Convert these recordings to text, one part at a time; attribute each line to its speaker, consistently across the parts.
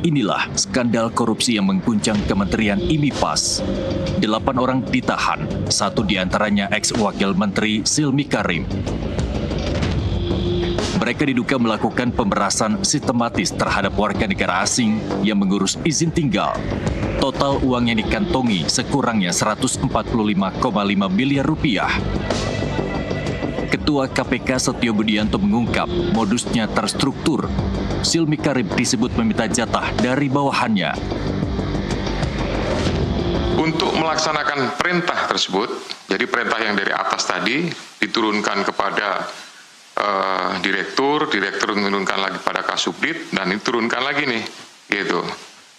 Speaker 1: Inilah skandal korupsi yang mengguncang Kementerian IMIPAS. 8 orang ditahan, 1 diantaranya ex-wakil Menteri Silmi Karim. Mereka diduga melakukan pemerasan sistematis terhadap warga negara asing yang mengurus izin tinggal. Total uang yang dikantongi sekurangnya 145,5 miliar rupiah. Ketua KPK Setio Budianto mengungkap modusnya terstruktur. Silmi Karim disebut meminta jatah dari bawahannya.
Speaker 2: Untuk melaksanakan perintah tersebut, jadi perintah yang dari atas tadi diturunkan kepada direktur menurunkan lagi pada Kasubdit, dan diturunkan lagi nih, gitu.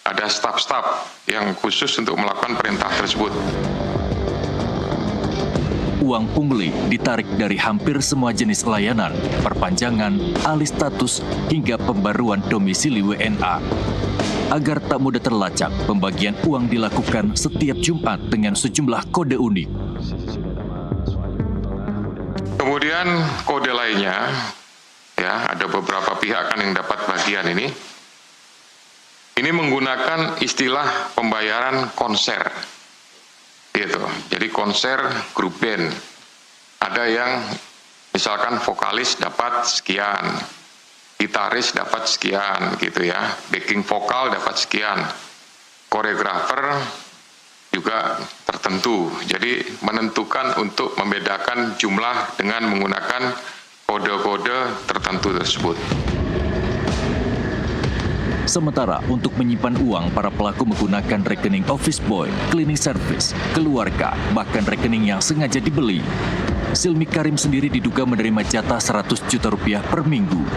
Speaker 2: Ada staf-staf yang khusus untuk melakukan perintah tersebut.
Speaker 1: Uang pungli ditarik dari hampir semua jenis layanan, perpanjangan, alih status, hingga pembaruan domisili WNA. Agar tak mudah terlacak, pembagian uang dilakukan setiap Jumat dengan sejumlah kode unik.
Speaker 2: Kemudian kode lainnya, ya, ada beberapa pihak kan yang dapat bagian ini. Ini menggunakan istilah pembayaran konser, gitu. Jadi konser grup band. Ada yang misalkan vokalis dapat sekian, gitaris dapat sekian, gitu ya. Backing vokal dapat sekian, koreografer juga tertentu. Jadi menentukan untuk membedakan jumlah dengan menggunakan kode-kode tertentu tersebut.
Speaker 1: Sementara untuk menyimpan uang, para pelaku menggunakan rekening office boy, cleaning service, keluarga, bahkan rekening yang sengaja dibeli. Silmi Karim sendiri diduga menerima jatah 100 juta rupiah per minggu.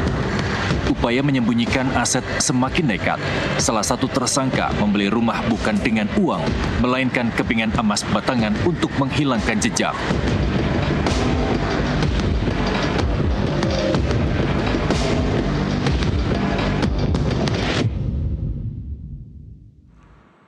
Speaker 1: Upaya menyembunyikan aset semakin nekat. Salah satu tersangka membeli rumah bukan dengan uang, melainkan kepingan emas batangan untuk menghilangkan jejak.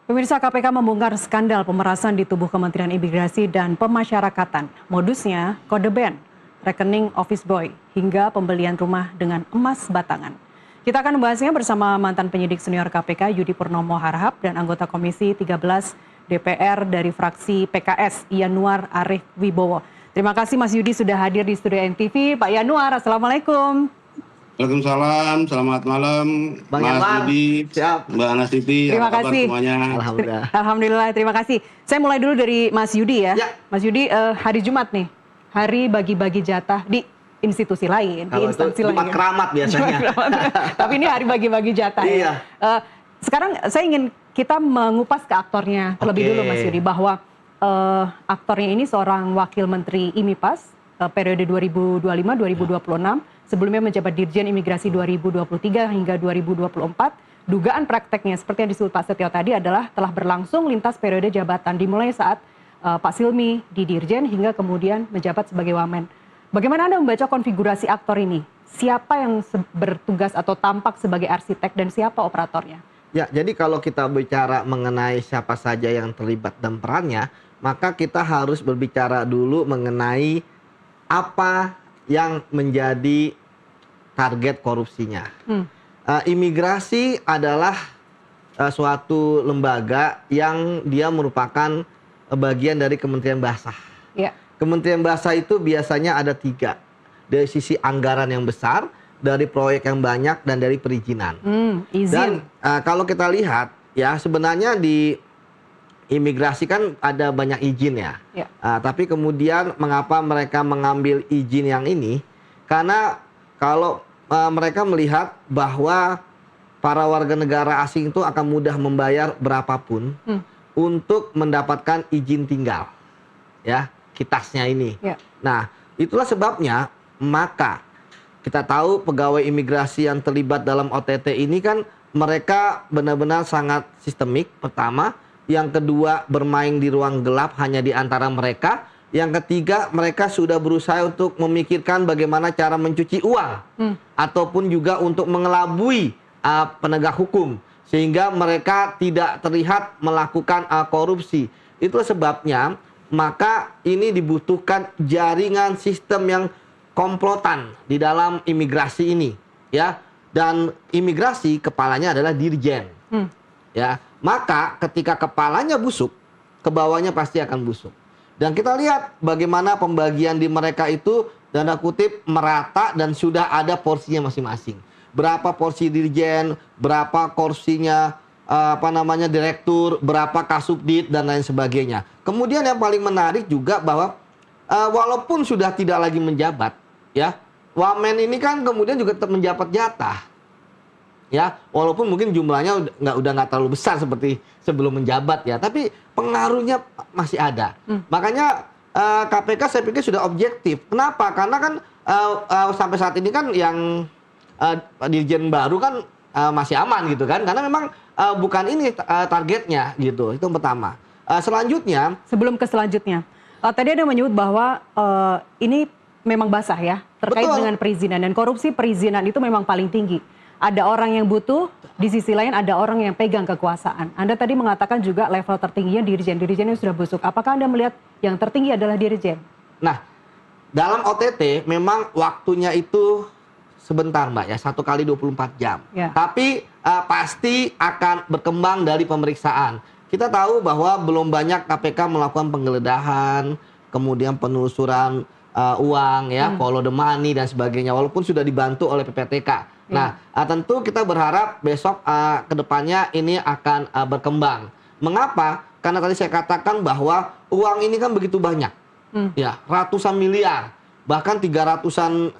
Speaker 3: Pemirsa, KPK membongkar skandal pemerasan di tubuh Kementerian Imigrasi dan Pemasyarakatan. Modusnya kode band, rekening office boy, hingga pembelian rumah dengan emas batangan. Kita akan membahasnya bersama mantan penyidik senior KPK Yudi Purnomo Harahap dan anggota Komisi 13 DPR dari fraksi PKS Yanuar Arif Wibowo. Terima kasih Mas Yudi sudah hadir di studio NTV. Pak Yanuar, Assalamualaikum.
Speaker 4: Waalaikumsalam, selamat malam,
Speaker 5: Bang
Speaker 4: Mas
Speaker 5: Yanuar.
Speaker 4: Yudi,
Speaker 5: Siap.
Speaker 4: Mbak Nasipi,
Speaker 3: Terima
Speaker 4: apa kabar
Speaker 3: kasih.
Speaker 4: semuanya?
Speaker 5: Alhamdulillah.
Speaker 3: Alhamdulillah, terima kasih. Saya mulai dulu dari Mas Yudi ya.
Speaker 5: Ya.
Speaker 3: Mas Yudi, hari Jumat nih, hari bagi-bagi jatah di institusi lain, di
Speaker 5: Kalau
Speaker 3: instansi
Speaker 5: itu
Speaker 3: lain.
Speaker 5: Jumat keramat biasanya.
Speaker 3: Jumat keramat. Tapi ini hari bagi-bagi jatah ya.
Speaker 5: Iya.
Speaker 3: Sekarang saya ingin kita mengupas ke aktornya terlebih
Speaker 5: Oke.
Speaker 3: dulu Mas Yudi, bahwa aktornya ini seorang wakil menteri IMIPAS periode 2025-2026, sebelumnya menjabat Dirjen Imigrasi 2023 hingga 2024. Dugaan prakteknya seperti yang disebut Pak Setio tadi adalah telah berlangsung lintas periode jabatan, dimulai saat Pak Silmi di Dirjen hingga kemudian menjabat sebagai Wamen. Bagaimana Anda membaca konfigurasi aktor ini? Siapa yang bertugas atau tampak sebagai arsitek dan siapa operatornya?
Speaker 5: Ya, jadi kalau kita bicara mengenai siapa saja yang terlibat dan perannya, maka kita harus berbicara dulu mengenai apa yang menjadi target korupsinya. Imigrasi adalah suatu lembaga yang dia merupakan bagian dari Kementerian Bahasa.
Speaker 3: Ya.
Speaker 5: Kementerian Bahasa itu biasanya ada 3. Dari sisi anggaran yang besar, dari proyek yang banyak, dan dari perizinan.
Speaker 3: Izin.
Speaker 5: Dan kalau kita lihat, ya sebenarnya di imigrasi kan ada banyak izin ya.
Speaker 3: Ya.
Speaker 5: Tapi kemudian mengapa mereka mengambil izin yang ini? Karena kalau mereka melihat bahwa para warga negara asing itu akan mudah membayar berapapun untuk mendapatkan izin tinggal, ya, kitasnya ini.
Speaker 3: Ya.
Speaker 5: Nah, itulah sebabnya maka kita tahu pegawai imigrasi yang terlibat dalam OTT ini kan mereka benar-benar sangat sistemik, pertama. Yang kedua, bermain di ruang gelap hanya di antara mereka. Yang ketiga, mereka sudah berusaha untuk memikirkan bagaimana cara mencuci uang. Ataupun juga untuk mengelabui penegak hukum. Sehingga mereka tidak terlihat melakukan korupsi. Itulah sebabnya, maka ini dibutuhkan jaringan sistem yang komplotan di dalam imigrasi ini. Ya. Dan imigrasi kepalanya adalah Dirjen. Ya, maka ketika kepalanya busuk, ke bawahnya pasti akan busuk. Dan kita lihat bagaimana pembagian di mereka itu tanda kutip merata dan sudah ada porsinya masing-masing. Berapa porsi dirjen, berapa kursinya direktur, berapa kasubdit dan lain sebagainya. Kemudian yang paling menarik juga bahwa walaupun sudah tidak lagi menjabat, ya, wamen ini kan kemudian juga tetap menjabat jatah. Ya, walaupun mungkin jumlahnya udah nggak terlalu besar seperti sebelum menjabat ya, tapi pengaruhnya masih ada. Makanya KPK saya pikir sudah objektif. Kenapa? Karena kan sampai saat ini kan yang dirjen baru kan masih aman gitu kan, karena memang bukan ini targetnya gitu. Itu yang pertama. Selanjutnya,
Speaker 3: sebelum ke selanjutnya, tadi ada menyebut bahwa ini memang basah ya terkait
Speaker 5: Betul.
Speaker 3: dengan perizinan, dan korupsi perizinan itu memang paling tinggi. Ada orang yang butuh, di sisi lain ada orang yang pegang kekuasaan. Anda tadi mengatakan juga level tertingginya dirjen-dirjennya sudah busuk. Apakah Anda melihat yang tertinggi adalah dirjen?
Speaker 5: nah, dalam OTT memang waktunya itu sebentar Mbak ya, 1 kali 24 jam.
Speaker 3: Ya.
Speaker 5: Tapi pasti akan berkembang dari pemeriksaan. Kita tahu bahwa belum banyak KPK melakukan penggeledahan, kemudian penelusuran uang ya, follow the money dan sebagainya, walaupun sudah dibantu oleh PPTK. Nah, tentu kita berharap besok ke depannya ini akan berkembang. Mengapa? Karena tadi saya katakan bahwa uang ini kan begitu banyak. Ya, ratusan miliar, bahkan 366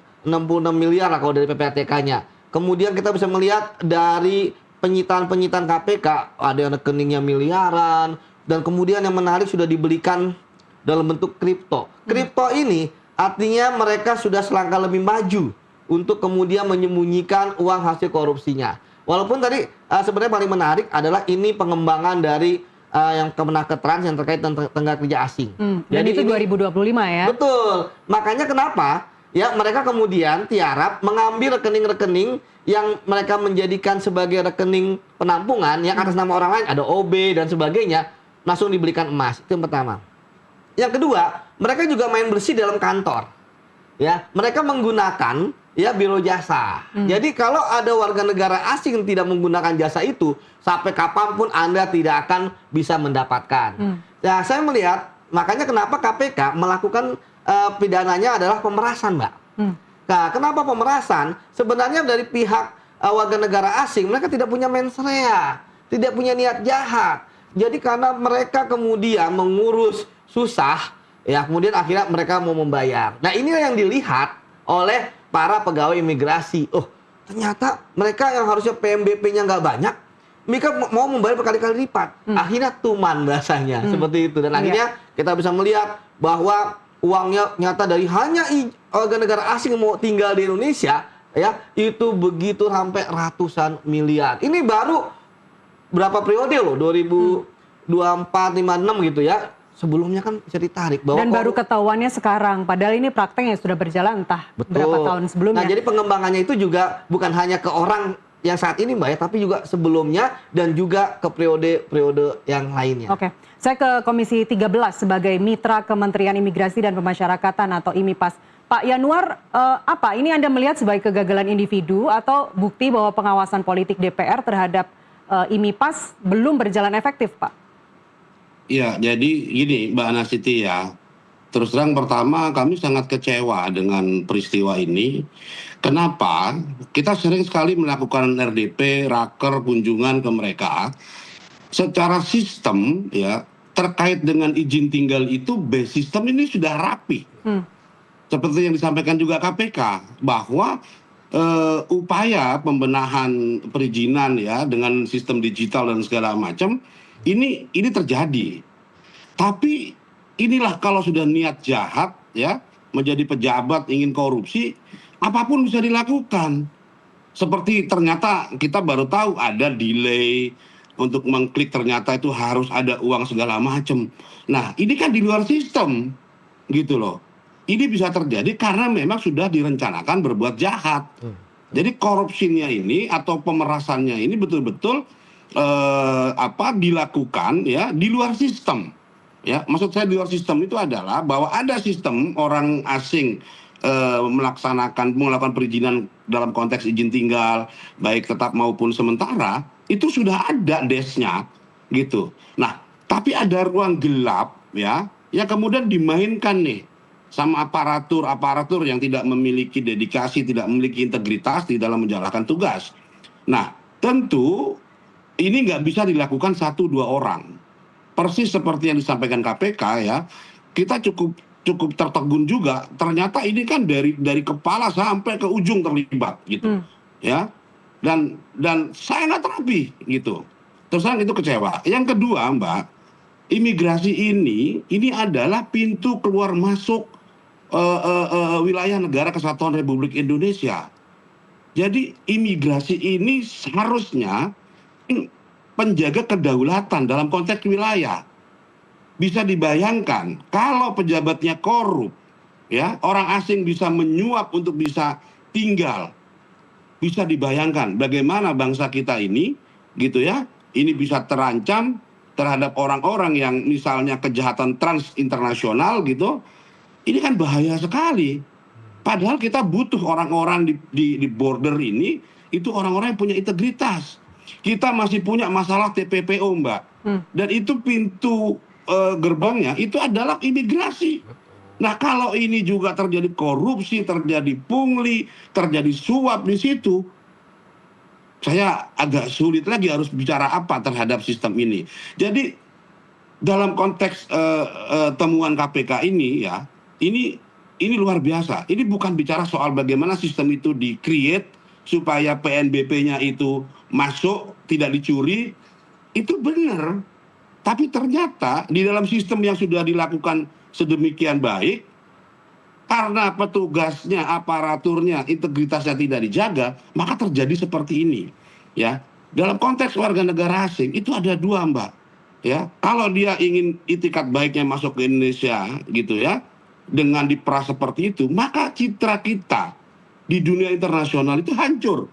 Speaker 5: miliar lah kalau dari PPTK-nya. Kemudian kita bisa melihat dari penyitaan-penyitaan KPK, ada yang rekeningnya miliaran, dan kemudian yang menarik sudah dibelikan dalam bentuk kripto. Kripto ini artinya mereka sudah selangkah lebih maju untuk kemudian menyembunyikan uang hasil korupsinya. Walaupun tadi sebenarnya paling menarik adalah ini pengembangan dari yang Kemenaker yang terkait dengan tenaga kerja asing.
Speaker 3: Dan itu 2025 ya?
Speaker 5: Betul. Makanya kenapa ya mereka kemudian tiarap mengambil rekening-rekening yang mereka menjadikan sebagai rekening penampungan yang atas nama orang lain, ada OB dan sebagainya, langsung dibelikan emas. Itu yang pertama. Yang kedua, mereka juga main bersih dalam kantor. Ya, mereka menggunakan ya biro jasa. Jadi kalau ada warga negara asing yang tidak menggunakan jasa itu, sampai kapanpun Anda tidak akan bisa mendapatkan. Ya, saya melihat makanya kenapa KPK melakukan pidananya adalah pemerasan, Mbak. Nah, kenapa pemerasan? Sebenarnya dari pihak warga negara asing, mereka tidak punya mens rea, tidak punya niat jahat. Jadi karena mereka kemudian mengurus susah, ya kemudian akhirnya mereka mau membayar. Nah, inilah yang dilihat oleh para pegawai imigrasi. Oh, ternyata mereka yang harusnya PMBP-nya nggak banyak, mereka mau membayar berkali-kali lipat. Akhirnya tuman bahasanya, seperti itu. Dan akhirnya kita bisa melihat bahwa uangnya nyata dari hanya warga negara asing yang mau tinggal di Indonesia, ya itu begitu sampai ratusan miliar. Ini baru berapa periode loh, 2024, 56 gitu ya. Sebelumnya kan bisa ditarik bahwa
Speaker 3: dan baru ketahuannya sekarang, padahal ini prakteknya sudah berjalan entah berapa tahun sebelumnya.
Speaker 5: Nah, jadi pengembangannya itu juga bukan hanya ke orang yang saat ini Mbak ya, tapi juga sebelumnya dan juga ke periode-periode yang lainnya.
Speaker 3: Oke, saya ke Komisi 13 sebagai mitra Kementerian Imigrasi dan Pemasyarakatan atau IMIPAS. Pak Yanuar, apa ini Anda melihat sebagai kegagalan individu atau bukti bahwa pengawasan politik DPR terhadap IMIPAS belum berjalan efektif, Pak?
Speaker 4: Ya, jadi gini Mbak Anasiti ya, terus terang pertama kami sangat kecewa dengan peristiwa ini. Kenapa? Kita sering sekali melakukan RDP, raker, kunjungan ke mereka. Secara sistem ya, terkait dengan izin tinggal itu base sistem ini sudah rapi. Seperti yang disampaikan juga KPK, bahwa upaya pembenahan perizinan ya dengan sistem digital dan segala macam ini terjadi. Tapi inilah kalau sudah niat jahat ya, menjadi pejabat ingin korupsi, apapun bisa dilakukan. Seperti ternyata kita baru tahu ada delay untuk mengklik, ternyata itu harus ada uang segala macam. Nah, ini kan di luar sistem gitu loh. Ini bisa terjadi karena memang sudah direncanakan berbuat jahat. Jadi korupsinya ini atau pemerasannya ini betul-betul dilakukan ya di luar sistem. Ya, maksud saya di luar sistem itu adalah bahwa ada sistem orang asing melakukan perizinan dalam konteks izin tinggal, baik tetap maupun sementara, itu sudah ada desnya gitu. Nah, tapi ada ruang gelap ya, yang kemudian dimainkan nih sama aparatur yang tidak memiliki dedikasi, tidak memiliki integritas di dalam menjalankan tugas. Nah, tentu ini nggak bisa dilakukan 1-2 orang. Persis seperti yang disampaikan KPK ya, kita cukup tertegun juga. Ternyata ini kan dari kepala sampai ke ujung terlibat gitu, ya. Dan sangat rapi gitu. Terus terang itu kecewa. Yang kedua, Mbak, imigrasi ini adalah pintu keluar masuk wilayah negara kesatuan Republik Indonesia. Jadi imigrasi ini seharusnya penjaga kedaulatan dalam konteks wilayah. Bisa dibayangkan kalau pejabatnya korup, ya, orang asing bisa menyuap untuk bisa tinggal. Bisa dibayangkan bagaimana bangsa kita ini, gitu ya, ini bisa terancam terhadap orang-orang yang misalnya kejahatan transinternasional gitu. Ini kan bahaya sekali. Padahal kita butuh orang-orang di border ini, itu orang-orang yang punya integritas. Kita masih punya masalah TPPO, Mbak. Dan itu pintu gerbangnya itu adalah imigrasi. Nah, kalau ini juga terjadi korupsi, terjadi pungli, terjadi suap di situ, saya agak sulit lagi harus bicara apa terhadap sistem ini. Jadi dalam konteks temuan KPK ini ya, ini luar biasa. Ini bukan bicara soal bagaimana sistem itu di-create supaya PNBP-nya itu masuk, tidak dicuri. Itu benar. Tapi ternyata di dalam sistem yang sudah dilakukan sedemikian baik, karena petugasnya, aparaturnya, integritasnya tidak dijaga, maka terjadi seperti ini. Ya, dalam konteks warga negara asing itu ada dua, Mbak. Ya, kalau dia ingin itikat baiknya masuk ke Indonesia, gitu ya, dengan diperas seperti itu, maka citra kita di dunia internasional itu hancur.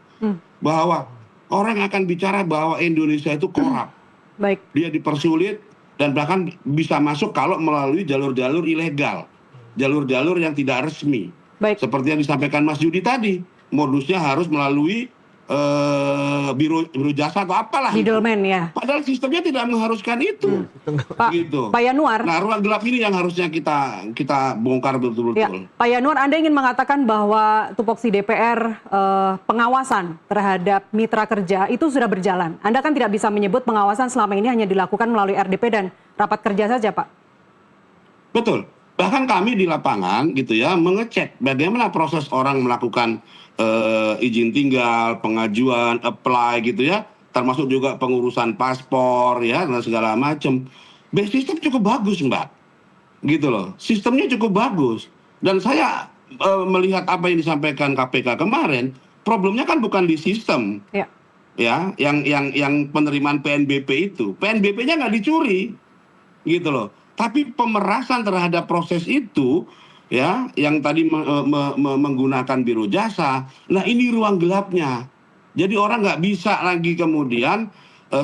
Speaker 4: Bahwa orang akan bicara bahwa Indonesia itu korup.
Speaker 3: Baik.
Speaker 4: Dia dipersulit dan bahkan bisa masuk kalau melalui jalur-jalur ilegal. Jalur-jalur yang tidak resmi.
Speaker 3: Baik.
Speaker 4: Seperti yang disampaikan Mas Yudi tadi. Modusnya harus melalui biro jasa atau apalah.
Speaker 3: Middleman ya.
Speaker 4: Padahal sistemnya tidak mengharuskan itu.
Speaker 3: Pak,
Speaker 4: Gitu.
Speaker 3: Pak Yanuar.
Speaker 4: Nah, ruang gelap ini yang harusnya kita bongkar betul-betul.
Speaker 3: Ya, Pak Yanuar, Anda ingin mengatakan bahwa tupoksi DPR pengawasan terhadap mitra kerja itu sudah berjalan. Anda kan tidak bisa menyebut pengawasan selama ini hanya dilakukan melalui RDP dan rapat kerja saja, Pak.
Speaker 4: Betul. Bahkan kami di lapangan gitu ya mengecek bagaimana proses orang melakukan izin tinggal, pengajuan, apply gitu ya, termasuk juga pengurusan paspor ya dan segala macam. Base system cukup bagus, Mbak. Gitu loh. Sistemnya cukup bagus. Dan saya melihat apa yang disampaikan KPK kemarin, problemnya kan bukan di sistem.
Speaker 3: Ya.
Speaker 4: Ya, yang penerimaan PNBP itu. PNBP-nya nggak dicuri. Gitu loh. Tapi pemerasan terhadap proses itu ya, yang tadi menggunakan biro jasa. Nah, ini ruang gelapnya. Jadi orang nggak bisa lagi kemudian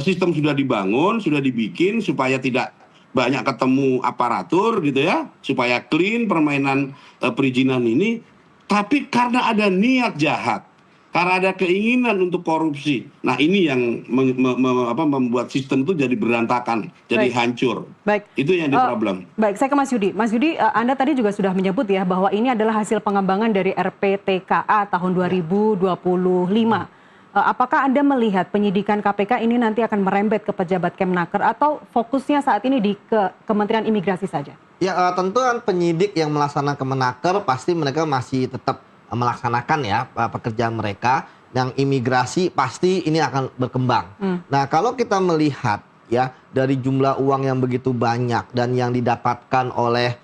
Speaker 4: sistem sudah dibangun, sudah dibikin supaya tidak banyak ketemu aparatur gitu ya, supaya clean permainan perizinan ini. Tapi karena ada niat jahat, karena ada keinginan untuk korupsi. Nah, ini yang membuat sistem itu jadi berantakan, jadi hancur. Baik. Itu yang di problem.
Speaker 3: Baik, saya ke Mas Yudi. Mas Yudi, Anda tadi juga sudah menyebut ya bahwa ini adalah hasil pengembangan dari RPTKA tahun 2025. Apakah Anda melihat penyidikan KPK ini nanti akan merembet ke pejabat Kemnaker atau fokusnya saat ini di Kementerian Imigrasi saja?
Speaker 5: Ya, tentu kan penyidik yang melaksanakan Kemenaker pasti mereka masih tetap melaksanakan ya pekerjaan mereka. Yang imigrasi pasti ini akan berkembang. Nah, kalau kita melihat ya dari jumlah uang yang begitu banyak dan yang didapatkan oleh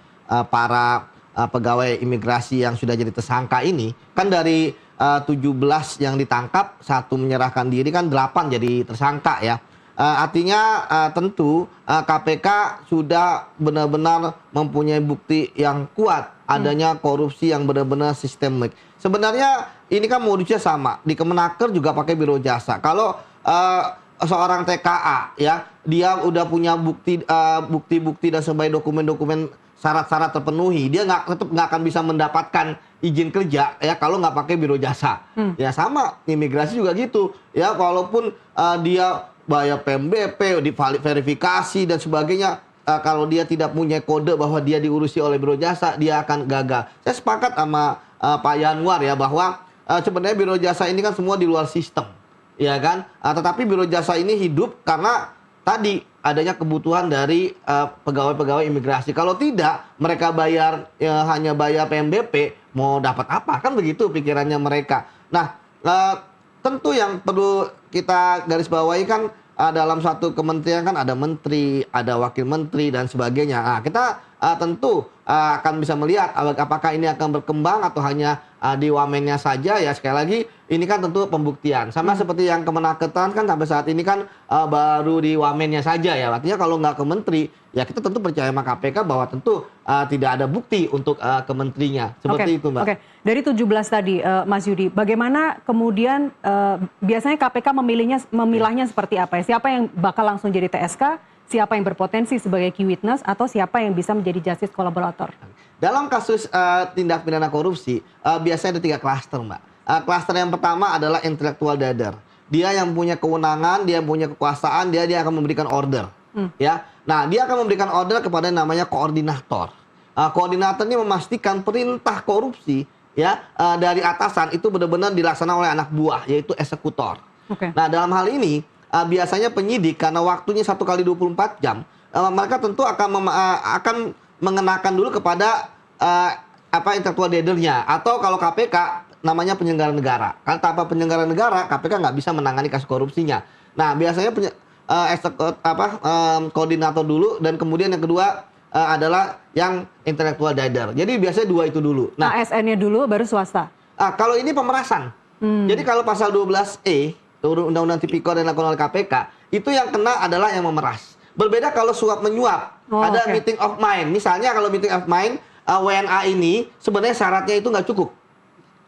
Speaker 5: para pegawai imigrasi yang sudah jadi tersangka ini, kan dari 17 yang ditangkap, 1 menyerahkan diri, kan 8 jadi tersangka ya. Artinya tentu KPK sudah benar-benar mempunyai bukti yang kuat adanya korupsi yang benar-benar sistemik. Sebenarnya ini kan modusnya sama, di Kemenaker juga pakai biro jasa. Kalau seorang TKA ya, dia udah punya bukti dan sebagai dokumen-dokumen syarat-syarat terpenuhi, dia tetap nggak akan bisa mendapatkan izin kerja ya kalau nggak pakai biro jasa. Ya sama imigrasi juga gitu. Ya walaupun dia bayar PMBP, verifikasi dan sebagainya, kalau dia tidak punya kode bahwa dia diurusi oleh biro jasa, dia akan gagal. Saya sepakat sama Pak Yanwar ya bahwa sebenarnya biro jasa ini kan semua di luar sistem, ya kan? Tetapi biro jasa ini hidup karena tadi adanya kebutuhan dari pegawai-pegawai imigrasi. Kalau tidak, mereka bayar hanya bayar PMBP, mau dapat apa? Kan begitu pikirannya mereka. Nah, tentu yang perlu kita garis bawahi kan dalam satu kementerian kan ada menteri, ada wakil menteri dan sebagainya. Nah, kita tentu akan bisa melihat apakah ini akan berkembang atau hanya di wamennya saja ya. Sekali lagi ini kan tentu pembuktian. Sama seperti yang Kemenakeran kan sampai saat ini kan baru di wamennya saja ya. Artinya kalau nggak ke menteri ya kita tentu percaya sama KPK bahwa tentu tidak ada bukti untuk ke menterinya. Seperti itu Mbak.
Speaker 3: Oke. Dari 17 tadi Mas Yudi, bagaimana kemudian biasanya KPK memilahnya seperti apa ya? Siapa yang bakal langsung jadi TSK? Siapa yang berpotensi sebagai key witness atau siapa yang bisa menjadi justice kolaborator?
Speaker 5: Dalam kasus tindak pidana korupsi, biasanya ada 3 klaster, Mbak. Klaster yang pertama adalah intellectual dader. Dia yang punya kewenangan, dia yang punya kekuasaan, dia akan memberikan order. Ya, nah dia akan memberikan order kepada yang namanya koordinator. Koordinator ini memastikan perintah korupsi ya dari atasan itu benar-benar dilaksanakan oleh anak buah, yaitu eksekutor. Nah dalam hal ini biasanya penyidik karena waktunya 1 kali 24 jam, mereka tentu akan mengenakan dulu kepada intellectual dadernya, atau kalau KPK namanya penyelenggara negara. Kan tanpa penyelenggara negara, KPK nggak bisa menangani kasus korupsinya. Nah biasanya koordinator dulu, dan kemudian yang kedua adalah yang intellectual dader. Jadi biasanya 2 itu dulu. Nah
Speaker 3: ASN-nya dulu baru swasta.
Speaker 5: Kalau ini pemerasan. Jadi kalau pasal 12E Undang-Undang Tipikor dan dilakukan oleh KPK, itu yang kena adalah yang memeras. Berbeda kalau suap menyuap, ada meeting of mind. Misalnya kalau meeting of mind, WNA ini sebenarnya syaratnya itu nggak cukup.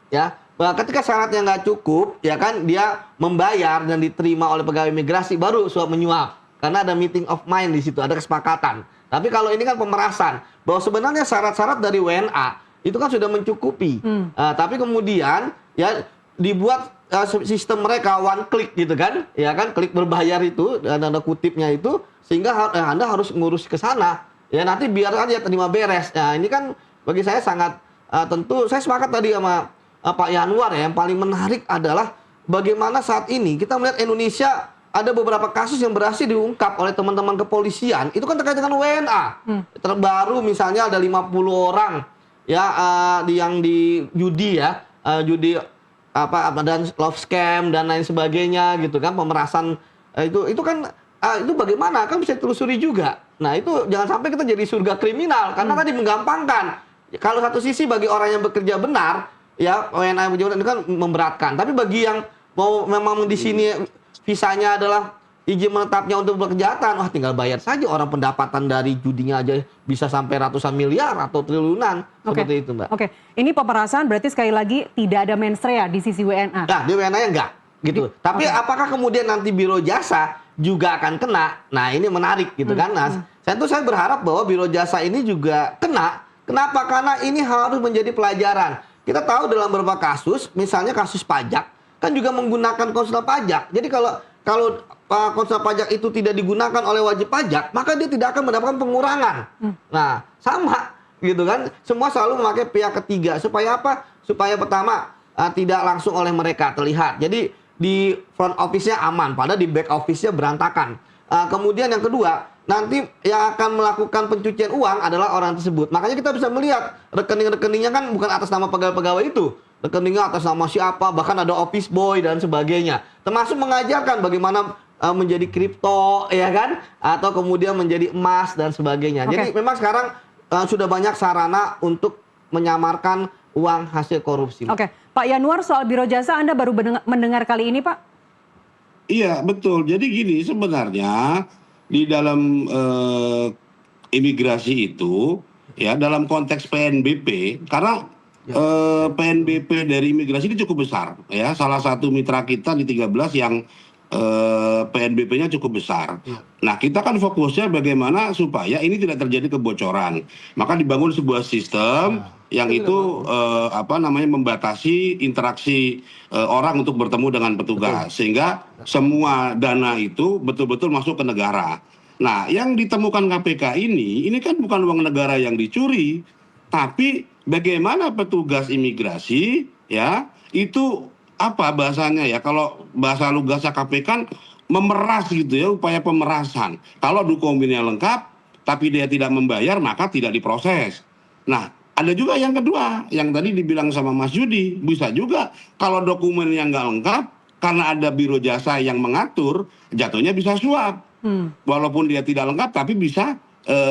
Speaker 5: Ya, ketika syaratnya nggak cukup, ya kan dia membayar dan diterima oleh pegawai imigrasi, baru suap menyuap. Karena ada meeting of mind di situ, ada kesepakatan. Tapi kalau ini kan pemerasan, bahwa sebenarnya syarat-syarat dari WNA itu kan sudah mencukupi. Tapi kemudian ya dibuat sistem mereka one click gitu kan, ya kan, klik berbayar itu dan ada kutipnya itu, sehingga Anda harus ngurus ke sana ya, nanti biar aja terima beres. Nah ini kan bagi saya sangat tentu saya sepakat tadi sama Pak Yanwar ya, yang paling menarik adalah bagaimana saat ini kita melihat Indonesia ada beberapa kasus yang berhasil diungkap oleh teman-teman kepolisian, itu kan terkait dengan WNA. Terbaru misalnya ada 50 orang ya yang di judi ya, judi dan love scam dan lain sebagainya gitu kan, pemerasan itu kan itu bagaimana kan bisa ditelusuri juga. Nah itu jangan sampai kita jadi surga kriminal karena tadi menggampangkan. Kalau satu sisi bagi orang yang bekerja benar ya WNA itu kan memberatkan, tapi bagi yang mau memang di sini visanya adalah izin menetapnya untuk berkejahatan, wah tinggal bayar saja. Orang pendapatan dari judinya aja bisa sampai ratusan miliar atau triliunan. Seperti itu Mbak.
Speaker 3: Ini pemerasan berarti sekali lagi tidak ada mens rea di sisi WNA.
Speaker 5: Nah di WNA-nya enggak gitu. Tapi apakah kemudian nanti biro jasa juga akan kena? Nah ini menarik gitu kan. Nah saya berharap bahwa biro jasa ini juga kena. Kenapa? Karena ini harus menjadi pelajaran. Kita tahu dalam beberapa kasus, misalnya kasus pajak, kan juga menggunakan konsulat pajak. Jadi kalau konsulat pajak itu tidak digunakan oleh wajib pajak, maka dia tidak akan mendapatkan pengurangan. Nah, sama gitu kan. Semua selalu memakai pihak ketiga. Supaya apa? Supaya pertama tidak langsung oleh mereka terlihat. Jadi di front office-nya aman, padahal di back office-nya berantakan. Kemudian yang kedua, nanti yang akan melakukan pencucian uang adalah orang tersebut. Makanya kita bisa melihat rekening-rekeningnya kan bukan atas nama pegawai-pegawai itu. Rekeningnya atas nama siapa, bahkan ada office boy dan sebagainya. Termasuk mengajarkan bagaimana menjadi kripto, ya kan? Atau kemudian menjadi emas dan sebagainya. Jadi memang sekarang sudah banyak sarana untuk menyamarkan uang hasil korupsi.
Speaker 3: Pak Yanwar, soal biro jasa Anda baru mendengar kali ini, Pak?
Speaker 4: Iya, betul. Jadi gini, sebenarnya di dalam imigrasi itu, ya dalam konteks PNBP, karena PNBP dari imigrasi ini cukup besar, ya. Salah satu mitra kita di 13 yang PNBP-nya cukup besar. Nah, kita kan fokusnya bagaimana supaya ini tidak terjadi kebocoran. Maka dibangun sebuah sistem yang itu membatasi interaksi orang untuk bertemu dengan petugas, sehingga semua dana itu betul-betul masuk ke negara. Nah, yang ditemukan KPK ini kan bukan uang negara yang dicuri, tapi bagaimana petugas imigrasi ya itu apa bahasanya ya, kalau bahasa lugasnya KPK kan memeras gitu ya, upaya pemerasan. Kalau dokumennya lengkap tapi dia tidak membayar maka tidak diproses. Nah, ada juga yang kedua yang tadi dibilang sama Mas Yudi, bisa juga kalau dokumennya nggak lengkap karena ada biro jasa yang mengatur, jatuhnya bisa suap. Walaupun dia tidak lengkap tapi bisa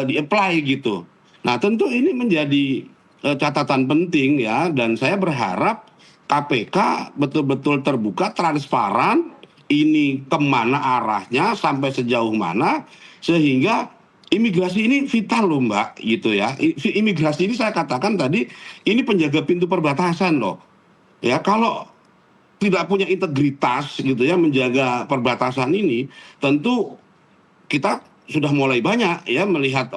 Speaker 4: di-apply gitu. Nah, tentu ini menjadi catatan penting ya, dan saya berharap KPK betul-betul terbuka, transparan, ini kemana arahnya, sampai sejauh mana, sehingga imigrasi ini vital loh Mbak, gitu ya. Imigrasi ini saya katakan tadi, ini penjaga pintu perbatasan loh. Ya, kalau tidak punya integritas gitu ya, menjaga perbatasan ini, tentu kita sudah mulai banyak ya melihat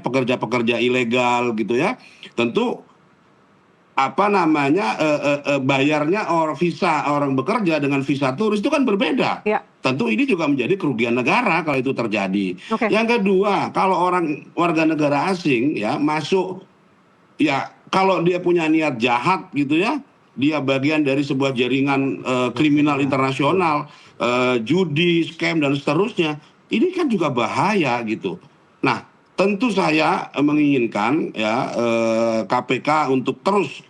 Speaker 4: pekerja-pekerja ilegal gitu ya. Tentu bayarnya visa orang bekerja dengan visa turis itu kan berbeda. Ya. Tentu ini juga menjadi kerugian negara kalau itu terjadi. Okay. Yang kedua, kalau orang warga negara asing ya masuk, ya kalau dia punya niat jahat gitu ya, dia bagian dari sebuah jaringan kriminal internasional, judi, scam dan seterusnya, ini kan juga bahaya gitu. Nah, tentu saya menginginkan ya KPK untuk terus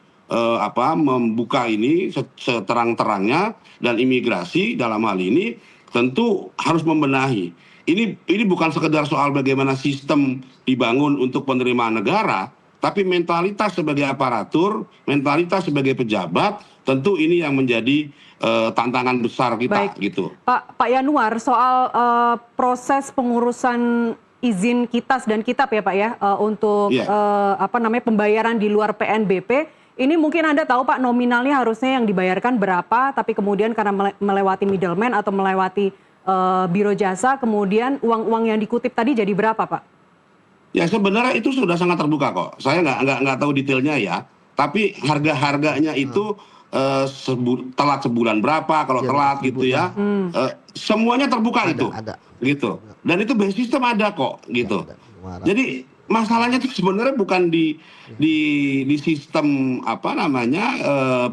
Speaker 4: membuka ini seterang-terangnya, dan imigrasi dalam hal ini tentu harus membenahi. Ini bukan sekedar soal bagaimana sistem dibangun untuk penerimaan negara, tapi mentalitas sebagai aparatur, mentalitas sebagai pejabat, tentu ini yang menjadi tantangan besar kita. Baik. Gitu.
Speaker 3: Pak Yanuar, soal proses pengurusan izin kitas dan kitab ya Pak ya, untuk pembayaran di luar PNBP, ini mungkin Anda tahu Pak, nominalnya harusnya yang dibayarkan berapa, tapi kemudian karena melewati middleman atau melewati biro jasa, kemudian uang-uang yang dikutip tadi jadi berapa Pak?
Speaker 4: Ya sebenarnya itu sudah sangat terbuka kok. Saya nggak tahu detailnya ya, tapi harga-harganya itu telat sebulan berapa, kalau telat gitu ya. Semuanya terbuka
Speaker 5: ada.
Speaker 4: Gitu. Dan itu base system ada kok gitu. Jadi masalahnya itu sebenarnya bukan di sistem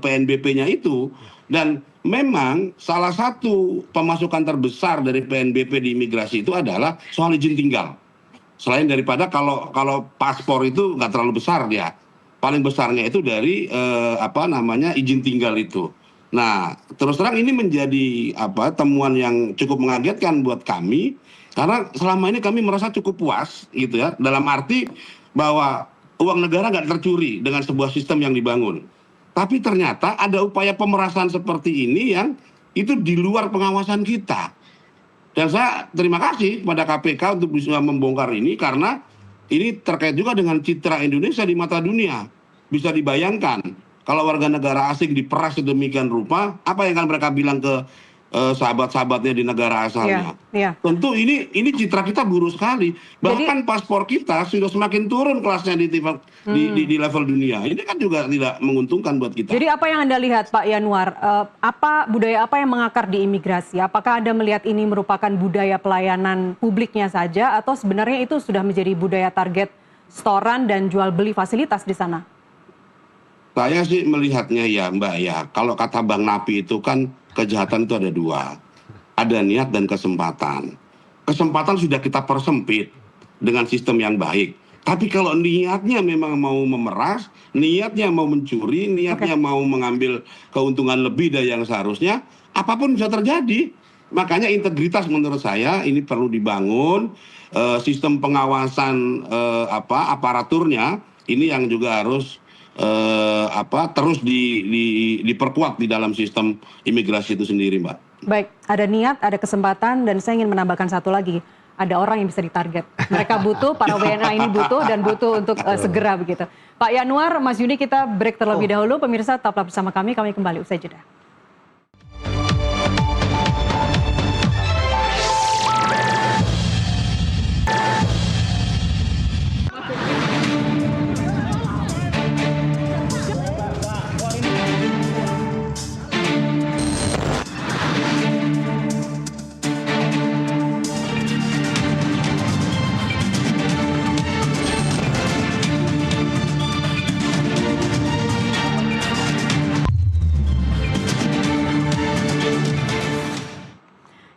Speaker 4: PNBP-nya itu. Dan memang salah satu pemasukan terbesar dari PNBP di imigrasi itu adalah soal izin tinggal. Selain daripada kalau paspor itu nggak terlalu besar dia, paling besarnya itu dari izin tinggal itu. Nah, terus terang ini menjadi temuan yang cukup mengagetkan buat kami, karena selama ini kami merasa cukup puas gitu ya, dalam arti bahwa uang negara nggak tercuri dengan sebuah sistem yang dibangun. Tapi ternyata ada upaya pemerasan seperti ini yang itu di luar pengawasan kita. Dan saya terima kasih kepada KPK untuk bisa membongkar ini, karena ini terkait juga dengan citra Indonesia di mata dunia. Bisa dibayangkan kalau warga negara asing diperas sedemikian rupa, apa yang akan mereka bilang ke sahabat-sahabatnya di negara asalnya. Tentu ini citra kita buruk sekali. Bahkan paspor kita sudah semakin turun kelasnya di level dunia. Ini kan juga tidak menguntungkan buat kita.
Speaker 3: Jadi apa yang Anda lihat Pak Yanuar, budaya apa yang mengakar di imigrasi? Apakah Anda melihat ini merupakan budaya pelayanan publiknya saja, atau sebenarnya itu sudah menjadi budaya target setoran dan jual beli fasilitas di sana?
Speaker 4: Saya sih melihatnya ya Mbak ya, kalau kata Bang Napi itu kan kejahatan itu ada dua. Ada niat dan kesempatan. Kesempatan sudah kita persempit dengan sistem yang baik. Tapi kalau niatnya memang mau memeras, niatnya mau mencuri, niatnya mau mengambil keuntungan lebih dari yang seharusnya, apapun bisa terjadi. Makanya integritas menurut saya ini perlu dibangun, sistem pengawasan aparaturnya ini yang juga harus terus diperkuat di dalam sistem imigrasi itu sendiri, Mbak.
Speaker 3: Baik, ada niat, ada kesempatan, dan saya ingin menambahkan satu lagi, ada orang yang bisa ditarget. Mereka butuh, para WNA ini butuh, dan butuh untuk segera begitu. Pak Yanuar, Mas Yudi, kita break terlebih dahulu. Pemirsa, tetaplah bersama kami kembali usai jeda.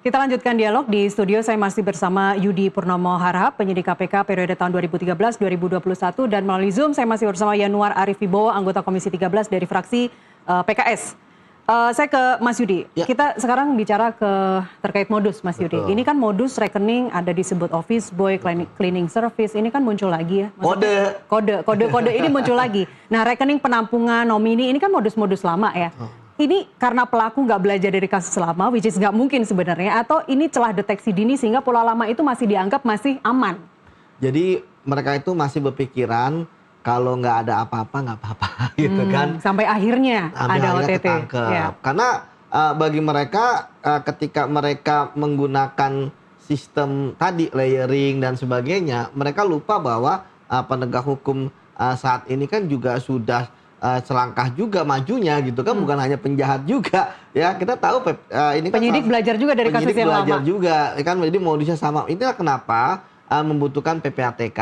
Speaker 3: Kita lanjutkan dialog di studio. Saya masih bersama Yudi Purnomo Harahap, penyidik KPK periode tahun 2013-2021, dan melalui Zoom saya masih bersama Yanuar Arif Wibowo, anggota Komisi 13 dari fraksi PKS. Saya ke Mas Yudi.
Speaker 5: Ya.
Speaker 3: Kita sekarang bicara terkait modus, Mas Yudi.
Speaker 5: Betul.
Speaker 3: Ini kan modus rekening ada disebut office boy, cleaning service. Ini kan muncul lagi ya. Maksudnya, kode ini muncul lagi. Nah, rekening penampungan nomini ini kan modus-modus lama ya. Ini karena pelaku nggak belajar dari kasus lama, which is nggak mungkin sebenarnya, atau ini celah deteksi dini sehingga pola lama itu masih dianggap masih aman?
Speaker 5: Jadi mereka itu masih berpikiran kalau nggak ada apa-apa nggak apa-apa gitu kan.
Speaker 3: Sampai akhirnya ada OTT.
Speaker 5: Ketangkep.
Speaker 3: Ya.
Speaker 5: Karena bagi mereka ketika mereka menggunakan sistem tadi layering dan sebagainya, mereka lupa bahwa penegak hukum saat ini kan juga sudah selangkah juga majunya gitu kan, bukan hanya penjahat juga ya. Kita tahu ini kan
Speaker 3: Penyidik belajar juga dari kasus yang
Speaker 5: belajar
Speaker 3: lama.
Speaker 5: juga ya kan, jadi modusnya sama. Inilah kenapa membutuhkan PPATK.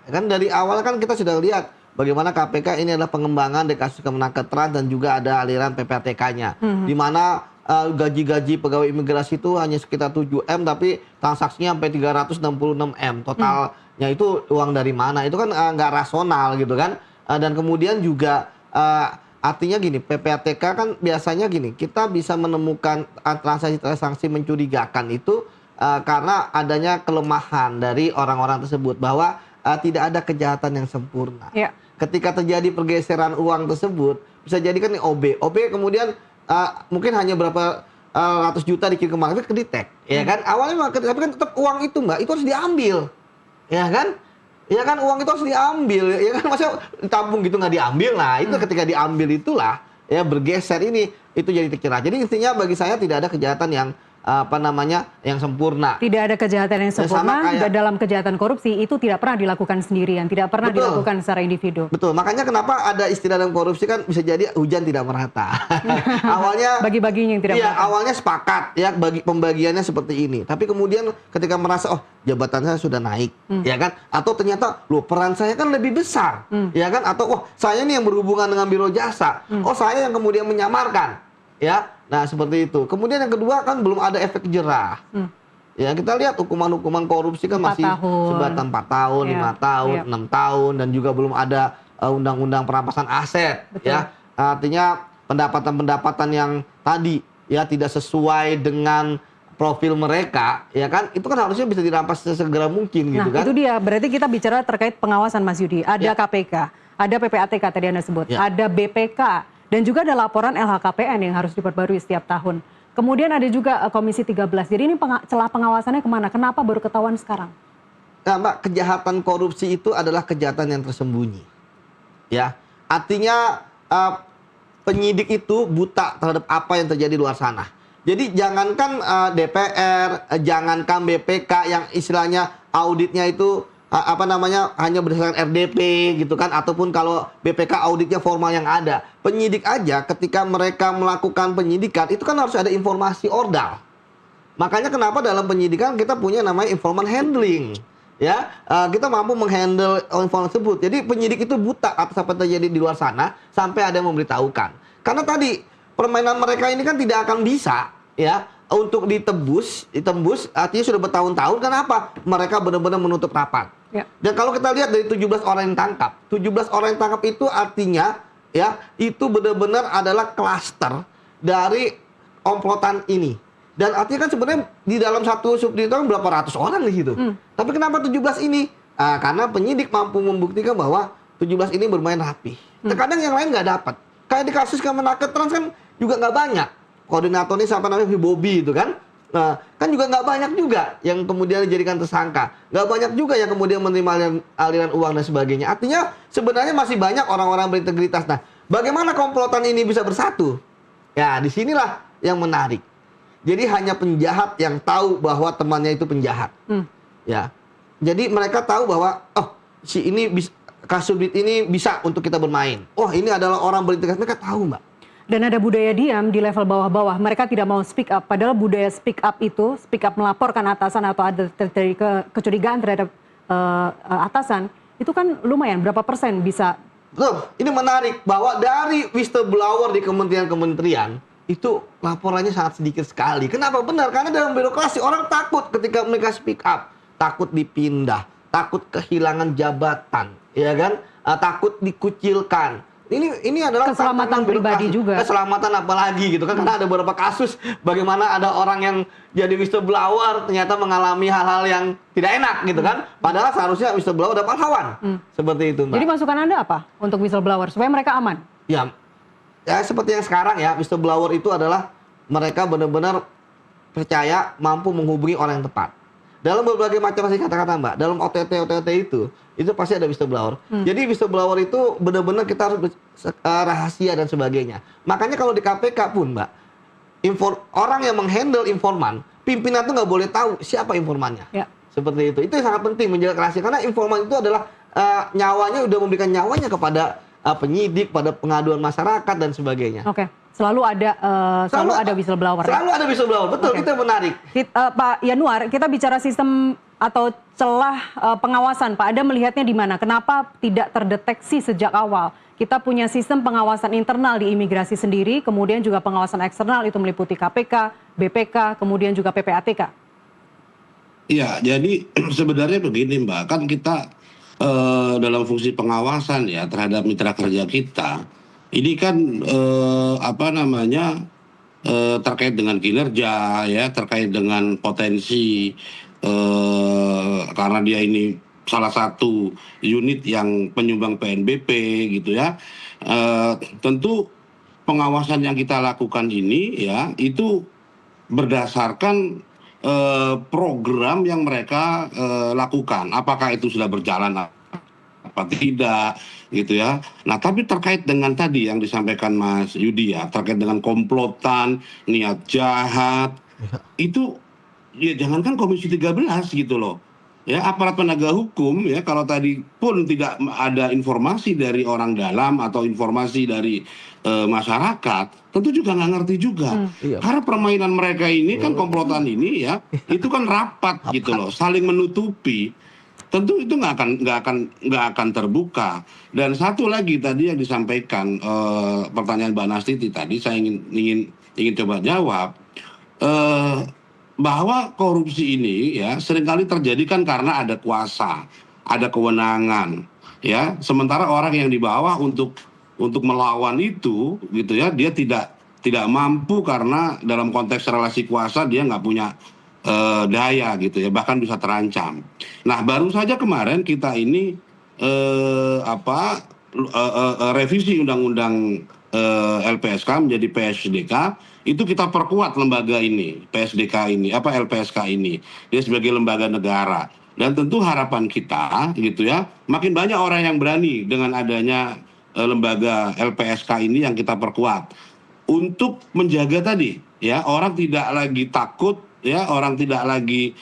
Speaker 5: Kan dari awal kan kita sudah lihat bagaimana KPK ini adalah pengembangan dari kasus Kemenaker dan juga ada aliran PPATK-nya. Di mana gaji-gaji pegawai imigrasi itu hanya sekitar 7M tapi transaksinya sampai 366M. Totalnya itu uang dari mana? Itu kan nggak rasional gitu kan. Dan kemudian juga artinya gini, PPATK kan biasanya gini, kita bisa menemukan transaksi-transaksi mencurigakan itu karena adanya kelemahan dari orang-orang tersebut bahwa tidak ada kejahatan yang sempurna.
Speaker 3: Ya.
Speaker 5: Ketika terjadi pergeseran uang tersebut, bisa jadi kan OB kemudian mungkin hanya berapa ratus juta dikirim ke market kedetek, ya kan? Awalnya tapi kan tetap uang itu Mbak, itu harus diambil, ya kan? Ya kan, uang itu harus diambil, ya kan, masa ditabung gitu nggak diambil. Nah itu ketika diambil itulah ya bergeser ini, itu jadi tercerah. Jadi intinya bagi saya tidak ada kejahatan yang yang sempurna.
Speaker 3: Tidak ada kejahatan yang sempurna,
Speaker 5: kayak,
Speaker 3: dalam kejahatan korupsi itu tidak pernah dilakukan sendirian, tidak pernah
Speaker 5: Betul.
Speaker 3: dilakukan secara individu.
Speaker 5: Betul, makanya kenapa ada istilah dalam korupsi kan bisa jadi hujan tidak merata. Awalnya
Speaker 3: Bagi-baginya yang tidak
Speaker 5: iya,
Speaker 3: merata.
Speaker 5: awalnya sepakat ya bagi pembagiannya seperti ini. Tapi kemudian ketika merasa oh jabatan saya sudah naik, ya kan? Atau ternyata loh peran saya kan lebih besar, ya kan? Atau wah saya nih yang berhubungan dengan biro jasa, oh saya yang kemudian menyamarkan, ya. Nah seperti itu. Kemudian yang kedua kan belum ada efek jerah. Ya kita lihat hukuman-hukuman korupsi kan
Speaker 3: 4
Speaker 5: masih
Speaker 3: tahun.
Speaker 5: sebatas 4 tahun,
Speaker 3: Ya,
Speaker 5: 5 tahun,
Speaker 3: ya.
Speaker 5: 6 tahun, dan juga belum ada undang-undang perampasan aset.
Speaker 3: Betul.
Speaker 5: Ya artinya pendapatan-pendapatan yang tadi ya tidak sesuai dengan profil mereka, ya kan? Itu kan harusnya bisa dirampas sesegera mungkin gitu
Speaker 3: Nah
Speaker 5: kan?
Speaker 3: itu dia, berarti kita bicara terkait pengawasan Mas Yudi. Ada
Speaker 5: Ya.
Speaker 3: KPK, ada PPATK tadi Anda sebut,
Speaker 5: Ya.
Speaker 3: ada BPK, dan juga ada laporan LHKPN yang harus diperbarui setiap tahun. Kemudian ada juga Komisi 13. Jadi ini celah pengawasannya kemana? Kenapa baru ketahuan sekarang?
Speaker 5: Nah, Mbak, kejahatan korupsi itu adalah kejahatan yang tersembunyi. Ya, artinya penyidik itu buta terhadap apa yang terjadi di luar sana. Jadi jangankan DPR, jangankan BPK yang istilahnya auditnya itu hanya berdasarkan RDP gitu kan, ataupun kalau BPK auditnya formal yang ada. Penyidik aja ketika mereka melakukan penyidikan itu kan harus ada informasi ordal. Makanya kenapa dalam penyidikan kita punya namanya informan handling. Ya, kita mampu menghandle informasi tersebut. Jadi penyidik itu buta atas apa yang terjadi di luar sana sampai ada yang memberitahukan. Karena tadi permainan mereka ini kan tidak akan bisa ya untuk ditembus artinya sudah bertahun-tahun. Kenapa? Mereka benar-benar menutup rapat.
Speaker 3: Ya.
Speaker 5: Dan kalau kita lihat dari 17 orang yang tangkap, 17 orang yang tangkap itu artinya ya itu benar-benar adalah klaster dari komplotan ini. Dan artinya kan sebenarnya di dalam satu subdit itu kan berapa ratus orang di situ. Tapi kenapa 17 ini? Karena penyidik mampu membuktikan bahwa 17 ini bermain rapi. Terkadang yang lain nggak dapat. Kayak di kasus Kemenaker Trans kan juga nggak banyak. Koordinatornya siapa namanya Bobby itu kan. Nah, kan juga nggak banyak juga yang kemudian dijadikan tersangka. Nggak banyak juga yang kemudian menerima aliran uang dan sebagainya. Artinya sebenarnya masih banyak orang-orang berintegritas. Nah, bagaimana komplotan ini bisa bersatu? Ya, disinilah yang menarik. Jadi hanya penjahat yang tahu bahwa temannya itu penjahat. Ya, jadi mereka tahu bahwa oh si ini Kasubdit ini bisa untuk kita bermain. Oh ini adalah orang berintegritas, mereka tahu Mbak.
Speaker 3: Dan ada budaya diam di level bawah-bawah. Mereka tidak mau speak up. Padahal budaya speak up itu, speak up melaporkan atasan atau ada terjadi kecurigaan terhadap atasan, itu kan lumayan. Berapa persen bisa?
Speaker 5: Betul. Ini menarik bahwa dari whistleblower di kementerian-kementerian itu laporannya sangat sedikit sekali. Kenapa? Benar, karena dalam birokrasi orang takut ketika mereka speak up, takut dipindah, takut kehilangan jabatan, ya kan? Takut dikucilkan. Ini adalah
Speaker 3: Keselamatan
Speaker 5: tantangan
Speaker 3: pribadi
Speaker 5: birokrasi.
Speaker 3: juga.
Speaker 5: Keselamatan apalagi gitu kan, karena ada beberapa kasus bagaimana ada orang yang jadi whistleblower ternyata mengalami hal-hal yang tidak enak gitu kan. Padahal seharusnya whistleblower dapat lawan. Seperti itu, Mbak.
Speaker 3: Jadi masukan Anda apa untuk whistleblower supaya mereka aman?
Speaker 5: Ya seperti yang sekarang ya, whistleblower itu adalah mereka benar-benar percaya mampu menghubungi orang yang tepat. Dalam berbagai macam kata-kata Mbak, dalam OTT itu pasti ada whistleblower. Jadi whistleblower itu benar-benar kita harus rahasia dan sebagainya. Makanya kalau di KPK pun Mbak, orang yang menghandle informan, pimpinan itu nggak boleh tahu siapa informannya.
Speaker 3: Ya.
Speaker 5: Seperti itu yang sangat penting menjaga rahasia, karena informan itu adalah nyawanya, udah memberikan nyawanya kepada penyidik, pada pengaduan masyarakat dan sebagainya.
Speaker 3: Oke. Selalu ada whistleblower.
Speaker 5: Selalu ada whistleblower, betul.
Speaker 3: Oke.
Speaker 5: Itu yang menarik.
Speaker 3: Pak Yanuar, kita bicara sistem atau celah pengawasan. Pak, Anda melihatnya di mana? Kenapa tidak terdeteksi sejak awal? Kita punya sistem pengawasan internal di imigrasi sendiri, kemudian juga pengawasan eksternal itu meliputi KPK, BPK, kemudian juga PPATK.
Speaker 4: Iya, jadi sebenarnya begini Mbak, kan kita dalam fungsi pengawasan ya terhadap mitra kerja kita, ini kan terkait dengan kinerja ya, terkait dengan potensi karena dia ini salah satu unit yang penyumbang PNBP gitu ya. Tentu pengawasan yang kita lakukan ini ya itu berdasarkan program yang mereka lakukan. Apakah itu sudah berjalan apa tidak gitu ya. Nah, tapi terkait dengan tadi yang disampaikan Mas Yudi ya, terkait dengan komplotan, niat jahat, itu ya jangankan Komisi 13 gitu loh. Ya, aparat penegak hukum ya, kalau tadi pun tidak ada informasi dari orang dalam atau informasi dari masyarakat, tentu juga nggak ngerti juga. Karena permainan mereka ini kan, komplotan ini ya, itu kan rapat gitu loh, saling menutupi. Tentu itu nggak akan terbuka. Dan satu lagi tadi yang disampaikan pertanyaan Mbak Nastiti tadi, saya ingin coba jawab. Bahwa korupsi ini ya seringkali terjadi kan karena ada kuasa, ada kewenangan, ya. Sementara orang yang di bawah untuk melawan itu, gitu ya, dia tidak mampu karena dalam konteks relasi kuasa dia nggak punya daya, gitu ya, bahkan bisa terancam. Nah, baru saja kemarin kita ini revisi undang-undang LPSK menjadi PSDK. Itu kita perkuat lembaga ini, PSDK ini, LPSK ini, dia sebagai lembaga negara. Dan tentu harapan kita, gitu ya, makin banyak orang yang berani dengan adanya lembaga LPSK ini yang kita perkuat untuk menjaga tadi, ya, orang tidak lagi takut, ya, orang tidak lagi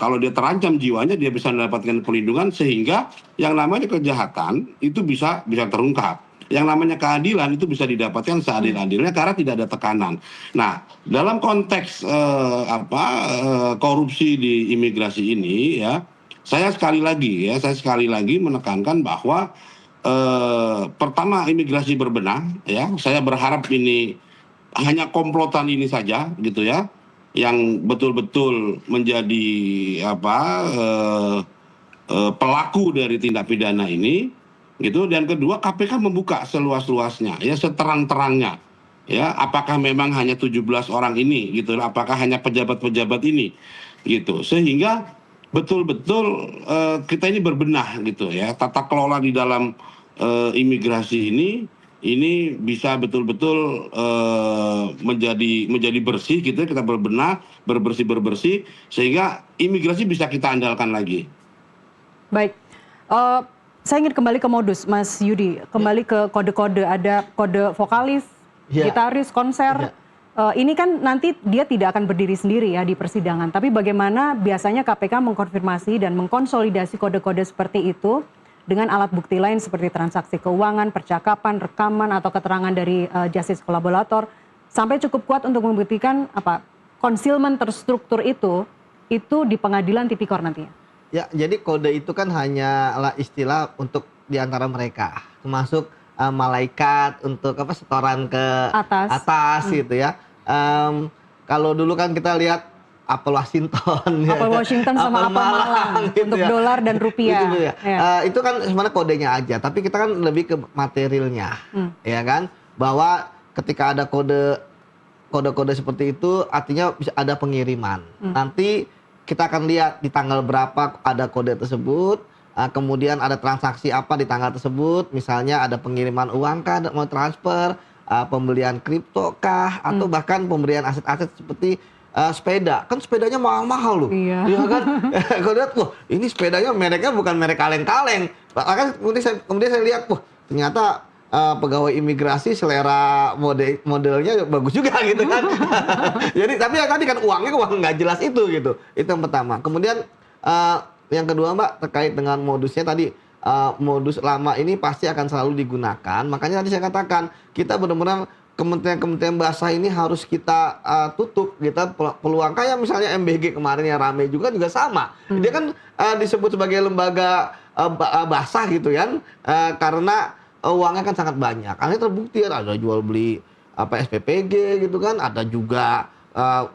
Speaker 4: kalau dia terancam jiwanya dia bisa mendapatkan perlindungan, sehingga yang namanya kejahatan itu bisa terungkap. Yang namanya keadilan itu bisa didapatkan seadil-adilnya karena tidak ada tekanan. Nah, dalam konteks korupsi di imigrasi ini ya, saya sekali lagi menekankan bahwa pertama, imigrasi berbenah ya. Saya berharap ini hanya komplotan ini saja gitu ya, yang betul-betul menjadi pelaku dari tindak pidana ini. Gitu. Dan kedua, KPK membuka seluas-luasnya, ya, seterang-terangnya, ya, apakah memang hanya 17 orang ini, gitu, apakah hanya pejabat-pejabat ini, gitu, sehingga betul-betul kita ini berbenah, gitu ya, tata kelola di dalam imigrasi ini bisa betul-betul menjadi bersih, gitu, kita berbenah, bersih, sehingga imigrasi bisa kita andalkan lagi.
Speaker 3: Baik. Saya ingin kembali ke modus, Mas Yudi. Kembali ke kode-kode. Ada kode vokalis, gitaris, konser. Ini kan nanti dia tidak akan berdiri sendiri ya di persidangan. Tapi bagaimana biasanya KPK mengkonfirmasi dan mengkonsolidasi kode-kode seperti itu dengan alat bukti lain seperti transaksi keuangan, percakapan, rekaman, atau keterangan dari justice kolaborator, sampai cukup kuat untuk membuktikan concealment terstruktur itu di pengadilan tipikor nantinya. Ya, jadi kode itu kan hanyalah istilah untuk diantara mereka, termasuk
Speaker 5: malaikat untuk setoran ke atas gitu ya. Kalau dulu kan kita lihat apel Washington,
Speaker 3: apel Washington sama apel Malang
Speaker 5: gitu
Speaker 3: untuk
Speaker 5: ya.
Speaker 3: dolar dan rupiah.
Speaker 5: Gitu ya. Itu kan sebenarnya kodenya aja, tapi kita kan lebih ke materialnya, ya kan? Bahwa ketika ada kode-kode seperti itu, artinya bisa ada pengiriman. Nanti kita akan lihat di tanggal berapa ada kode tersebut, kemudian ada transaksi apa di tanggal tersebut, misalnya ada pengiriman uang kah, mau transfer, pembelian kripto kah, atau bahkan pemberian aset-aset seperti sepeda. Kan sepedanya mahal-mahal loh. Iya kan? Kalau lihat, wah ini sepedanya mereknya bukan merek kaleng-kaleng. Bahkan kemudian saya lihat, wah ternyata pegawai imigrasi selera modelnya bagus juga gitu kan. Jadi tapi tadi kan uangnya uang nggak jelas itu gitu. Itu yang pertama. Kemudian yang kedua Mbak, terkait dengan modusnya tadi, modus lama ini pasti akan selalu digunakan. Makanya tadi saya katakan kita benar-benar kementerian bahasa ini harus kita tutup. Kita peluang kayak misalnya MBG kemarin yang rame juga sama. Dia kan disebut sebagai lembaga bahasa gitu kan, karena uangnya kan sangat banyak. Akhirnya terbukti ada jual beli SPPG gitu kan, ada juga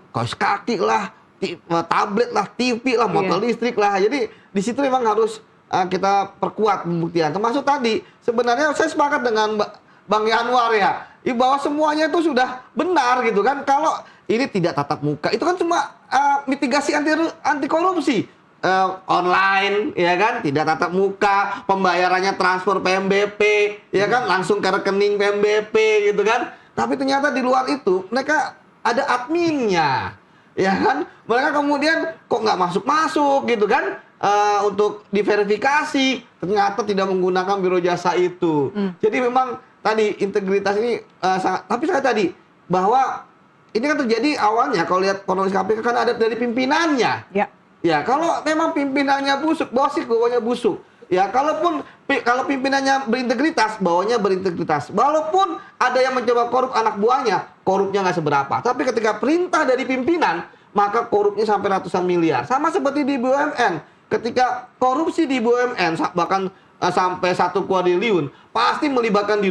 Speaker 5: kaos kaki lah, tablet lah, TV lah, motor listrik lah. Jadi di situ memang harus kita perkuat pembuktian. Termasuk tadi sebenarnya saya sepakat dengan Bang Yanwar ya, bahwa semuanya itu sudah benar gitu kan. Kalau ini tidak tatap muka, itu kan cuma mitigasi anti korupsi. Online ya kan, tidak tatap muka, pembayarannya transfer PMBP ya kan, langsung ke rekening PMBP gitu kan. Tapi ternyata di luar itu mereka ada adminnya ya kan, mereka kemudian kok nggak masuk gitu kan, untuk diverifikasi ternyata tidak menggunakan biro jasa itu. Jadi memang tadi integritas ini sangat, tapi saya tadi bahwa ini kan terjadi awalnya kalau lihat kronologis KPK kan ada dari pimpinannya. Ya, kalau memang pimpinannya busuk, bawahnya busuk. Ya, kalau pimpinannya berintegritas, bawahnya berintegritas. Walaupun ada yang mencoba korup anak buahnya, korupnya nggak seberapa. Tapi ketika perintah dari pimpinan, maka korupnya sampai ratusan miliar. Sama seperti di BUMN. Ketika korupsi di BUMN bahkan sampai 1 kuadriliun, pasti melibatkan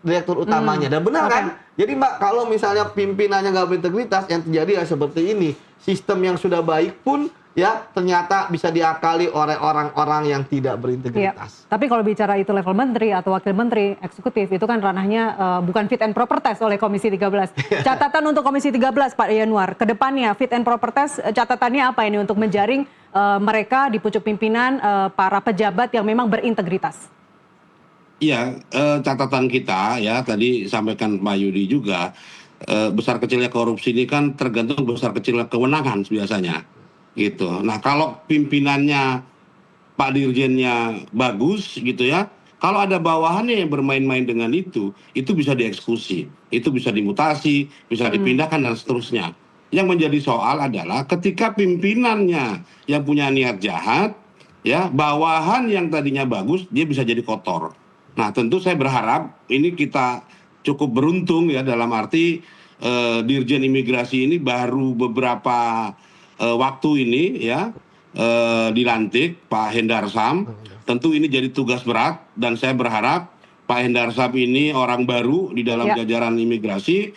Speaker 5: direktur utamanya. Dan benar kan? Jadi Mbak, kalau misalnya pimpinannya nggak berintegritas, yang terjadi ya seperti ini. Sistem yang sudah baik pun ya ternyata bisa diakali oleh orang-orang yang tidak berintegritas.
Speaker 3: Tapi kalau bicara itu level menteri atau wakil menteri eksekutif, itu kan ranahnya bukan fit and proper test oleh Komisi 13. Catatan untuk Komisi 13 Pak Yanwar, ke depannya fit and proper test catatannya apa ini untuk menjaring mereka di pucuk pimpinan, para pejabat yang memang berintegritas?
Speaker 4: Iya, catatan kita ya tadi sampaikan Pak Yudi juga, besar kecilnya korupsi ini kan tergantung besar kecilnya kewenangan biasanya gitu. Nah kalau pimpinannya Pak Dirjennya bagus gitu ya, kalau ada bawahannya yang bermain-main dengan itu bisa dieksekusi, itu bisa dimutasi, bisa dipindahkan dan seterusnya. Yang menjadi soal adalah ketika pimpinannya yang punya niat jahat, ya bawahan yang tadinya bagus dia bisa jadi kotor. Nah tentu saya berharap ini kita cukup beruntung ya, dalam arti Dirjen Imigrasi ini baru beberapa waktu ini ya dilantik Pak Hendarsam. Tentu ini jadi tugas berat dan saya berharap Pak Hendarsam ini orang baru di dalam jajaran imigrasi.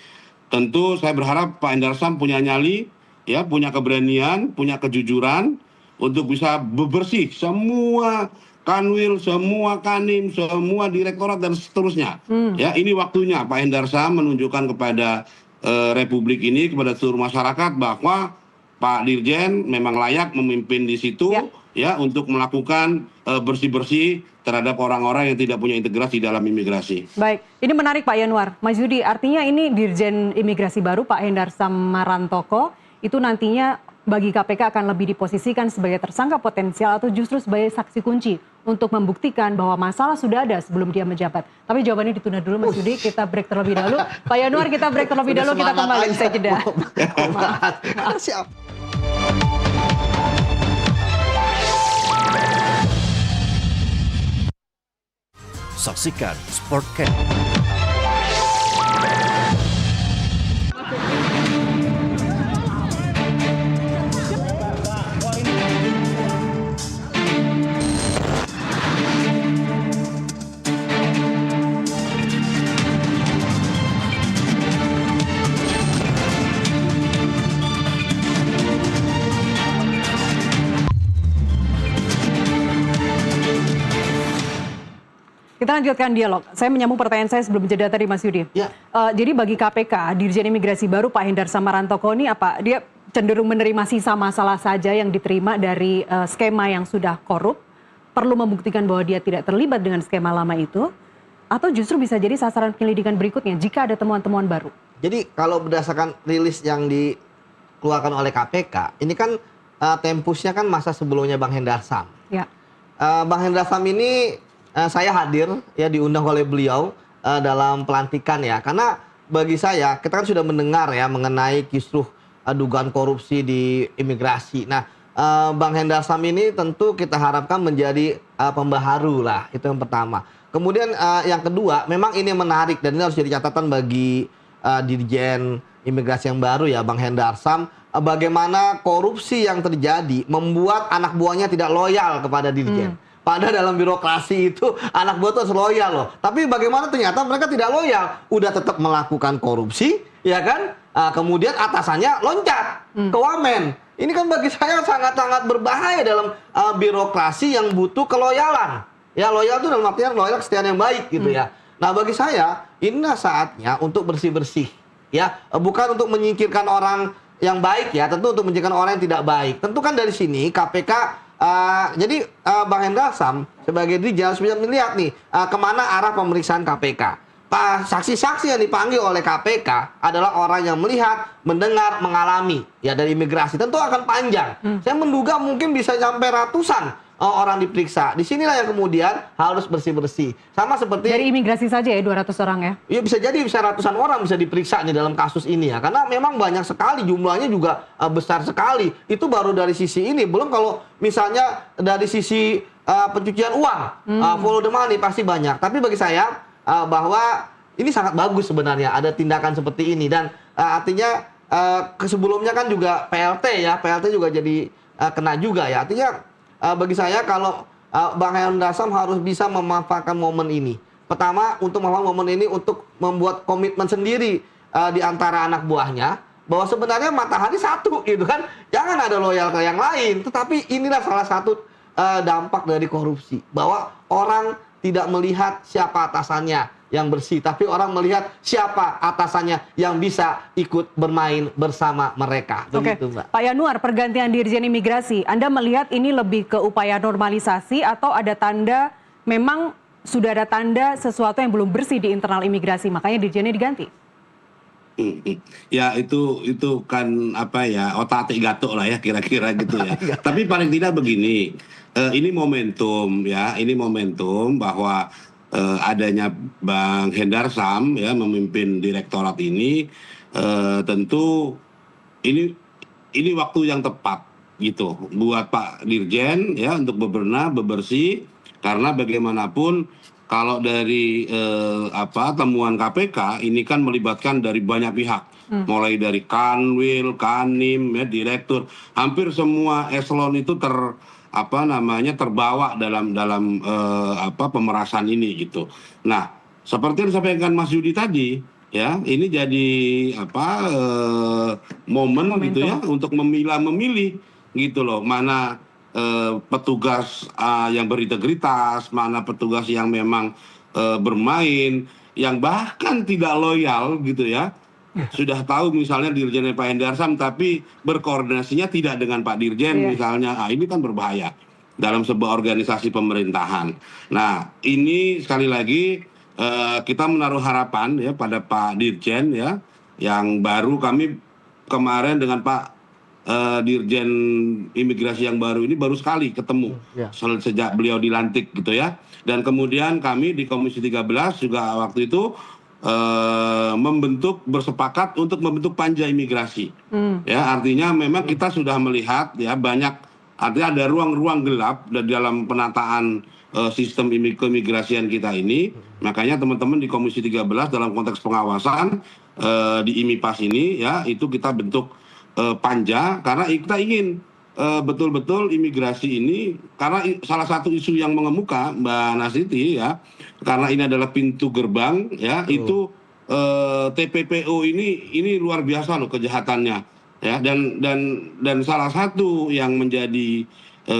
Speaker 4: Tentu saya berharap Pak Hendarsam punya nyali ya, punya keberanian, punya kejujuran untuk bisa bebersih semua kanwil, semua kanim, semua direktorat dan seterusnya. Ya, ini waktunya Pak Hendarsam menunjukkan kepada Republik ini, kepada seluruh masyarakat bahwa Pak Dirjen memang layak memimpin di situ ya untuk melakukan bersih-bersih terhadap orang-orang yang tidak punya integritas di dalam imigrasi.
Speaker 3: Baik, ini menarik Pak Yanwar. Mas Yudi, artinya ini Dirjen Imigrasi baru Pak Hendarsam Marantoko itu nantinya bagi KPK akan lebih diposisikan sebagai tersangka potensial atau justru sebagai saksi kunci untuk membuktikan bahwa masalah sudah ada sebelum dia menjabat. Tapi jawabannya ditunda dulu Mas Yudi, kita break terlebih dahulu. Pak Yanwar, kita break terlebih dahulu, kita kembali usai jeda.
Speaker 5: Siap.
Speaker 1: Saksikan Sportcast.
Speaker 3: lanjutkan dialog. Saya menyambung pertanyaan saya sebelum jeda tadi, Mas Yudi.
Speaker 5: Ya.
Speaker 3: Jadi bagi KPK, Dirjen Imigrasi baru Pak Hendar Samarantoko ini apa? Dia cenderung menerima sisa masalah saja yang diterima dari skema yang sudah korup, perlu membuktikan bahwa dia tidak terlibat dengan skema lama itu, atau justru bisa jadi sasaran penyelidikan berikutnya jika ada temuan-temuan baru?
Speaker 5: Jadi kalau berdasarkan rilis yang dikeluarkan oleh KPK, ini kan tempusnya kan masa sebelumnya Bang Hendar Sam.
Speaker 3: Ya.
Speaker 5: Bang Hendar Sam ini saya hadir ya, diundang oleh beliau dalam pelantikan ya, karena bagi saya kita kan sudah mendengar ya mengenai kisruh dugaan korupsi di imigrasi. Nah, Bang Hendar Sam ini tentu kita harapkan menjadi pembaharu lah, itu yang pertama. Kemudian yang kedua, memang ini menarik dan ini harus jadi catatan bagi Dirjen Imigrasi yang baru ya, Bang Hendar Sam, bagaimana korupsi yang terjadi membuat anak buahnya tidak loyal kepada Dirjen. Padahal dalam birokrasi itu anak buah itu harus loyal loh. Tapi bagaimana ternyata mereka tidak loyal. Udah tetap melakukan korupsi, ya kan? Kemudian atasannya loncat ke wamen. Ini kan bagi saya sangat-sangat berbahaya dalam birokrasi yang butuh keloyalan. Ya, loyal itu dalam artian loyal kesetiaan yang baik gitu ya. Nah, bagi saya inilah saatnya untuk bersih-bersih. Ya, bukan untuk menyingkirkan orang yang baik ya, tentu untuk menyingkirkan orang yang tidak baik. Tentu kan dari sini KPK jadi Bang Hendar Sam sebagai Dirjen harus bisa melihat nih kemana arah pemeriksaan KPK. Saksi-saksi yang dipanggil oleh KPK adalah orang yang melihat, mendengar, mengalami ya dari imigrasi. Tentu akan panjang. Saya menduga mungkin bisa sampai ratusan orang diperiksa. Disinilah yang kemudian harus bersih-bersih. Sama seperti
Speaker 3: Dari imigrasi saja ya 200 orang ya?
Speaker 5: ya bisa jadi bisa ratusan orang bisa diperiksa nih dalam kasus ini ya. Karena memang banyak sekali, jumlahnya juga besar sekali. Itu baru dari sisi ini. Belum kalau misalnya dari sisi pencucian uang, follow the money pasti banyak. Tapi bagi saya bahwa ini sangat bagus sebenarnya ada tindakan seperti ini. Dan artinya sebelumnya kan juga PLT ya. PLT juga jadi kena juga ya. Artinya bagi saya kalau Bang Hendar Sam harus bisa memanfaatkan momen ini. Pertama, untuk memanfaatkan momen ini untuk membuat komitmen sendiri di antara anak buahnya bahwa sebenarnya matahari satu gitu kan. Jangan ada loyal ke yang lain. Tetapi inilah salah satu dampak dari korupsi, bahwa orang tidak melihat siapa atasannya yang bersih, tapi orang melihat siapa atasannya yang bisa ikut bermain bersama mereka. Begitu, Mbak.
Speaker 3: Pak Yanuar, pergantian Dirjen Imigrasi, Anda melihat ini lebih ke upaya normalisasi atau ada tanda memang sudah ada tanda sesuatu yang belum bersih di internal imigrasi, makanya Dirjennya diganti?
Speaker 4: Ya itu kan apa ya, otak-atik gatuk lah ya kira-kira gitu ya. Tapi paling tidak begini, ini momentum ya, ini momentum bahwa adanya Bang Hendar Sam ya memimpin direktorat ini, tentu ini waktu yang tepat gitu buat Pak Dirjen ya untuk bebenah, bebersih, karena bagaimanapun kalau dari temuan KPK ini kan melibatkan dari banyak pihak, mulai dari Kanwil, Kanim, ya, direktur, hampir semua eselon itu terbawa dalam pemerasan ini gitu. Nah, seperti yang disampaikan Mas Yudi tadi, ya ini jadi momen gitu ya untuk memilih gitu loh, mana petugas yang berintegritas, mana petugas yang memang bermain, yang bahkan tidak loyal gitu ya. Sudah tahu misalnya Dirjen Pak Hendar Sam tapi berkoordinasinya tidak dengan Pak Dirjen misalnya, ini kan berbahaya dalam sebuah organisasi pemerintahan. Nah, ini sekali lagi kita menaruh harapan ya pada Pak Dirjen ya yang baru. Kami kemarin dengan Pak Dirjen Imigrasi yang baru ini baru sekali ketemu sejak beliau dilantik gitu ya. Dan kemudian kami di Komisi 13 juga waktu itu bersepakat untuk membentuk panja imigrasi. Ya, artinya memang kita sudah melihat ya banyak, artinya ada ruang-ruang gelap dalam penataan sistem keimigrasian kita ini. Makanya teman-teman di Komisi 13 dalam konteks pengawasan di IMIPAS ini ya itu kita bentuk panja karena kita ingin betul-betul imigrasi ini, karena salah satu isu yang mengemuka Mbak Nasiti ya, karena ini adalah pintu gerbang ya, itu TPPO ini luar biasa loh kejahatannya ya, dan salah satu yang menjadi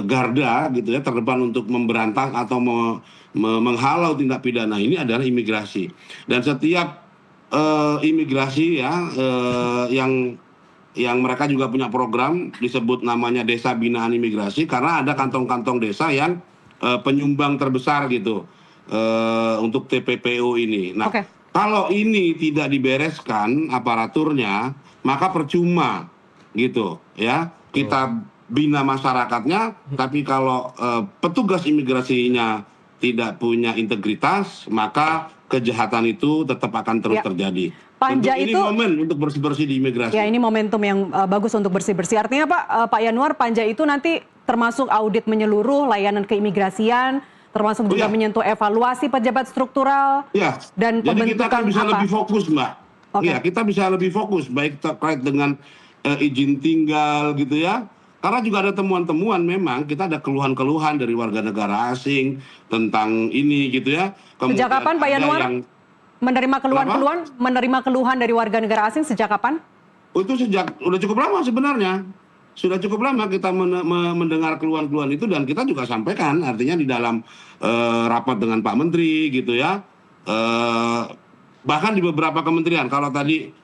Speaker 4: garda gitu ya terdepan untuk memberantas atau menghalau tindak pidana ini adalah imigrasi. Dan setiap imigrasi ya yang mereka juga punya program disebut namanya Desa Binaan Imigrasi, karena ada kantong-kantong desa yang penyumbang terbesar gitu untuk TPPO ini. Nah, kalau ini tidak dibereskan aparaturnya, maka percuma gitu ya. Kita bina masyarakatnya, tapi kalau petugas imigrasinya tidak punya integritas, maka kejahatan itu tetap akan terus terjadi.
Speaker 3: Panja
Speaker 4: ini momen untuk bersih-bersih di imigrasi.
Speaker 3: Ya, ini momentum yang bagus untuk bersih-bersih. Artinya Pak Yanuar, Panja itu nanti termasuk audit menyeluruh layanan keimigrasian, termasuk juga menyentuh evaluasi pejabat struktural dan pembentukan.
Speaker 4: Jadi kita akan bisa lebih fokus, Mbak. Iya, kita bisa lebih fokus baik terkait dengan izin tinggal gitu ya. Karena juga ada temuan-temuan, memang kita ada keluhan-keluhan dari warga negara asing tentang ini gitu ya.
Speaker 3: Sejak kapan Pak Yanuar menerima keluhan dari warga negara asing, sejak kapan?
Speaker 4: Itu udah cukup lama sebenarnya. Sudah cukup lama kita mendengar keluhan-keluhan itu, dan kita juga sampaikan artinya di dalam rapat dengan Pak Menteri gitu ya. Bahkan di beberapa kementerian, kalau tadi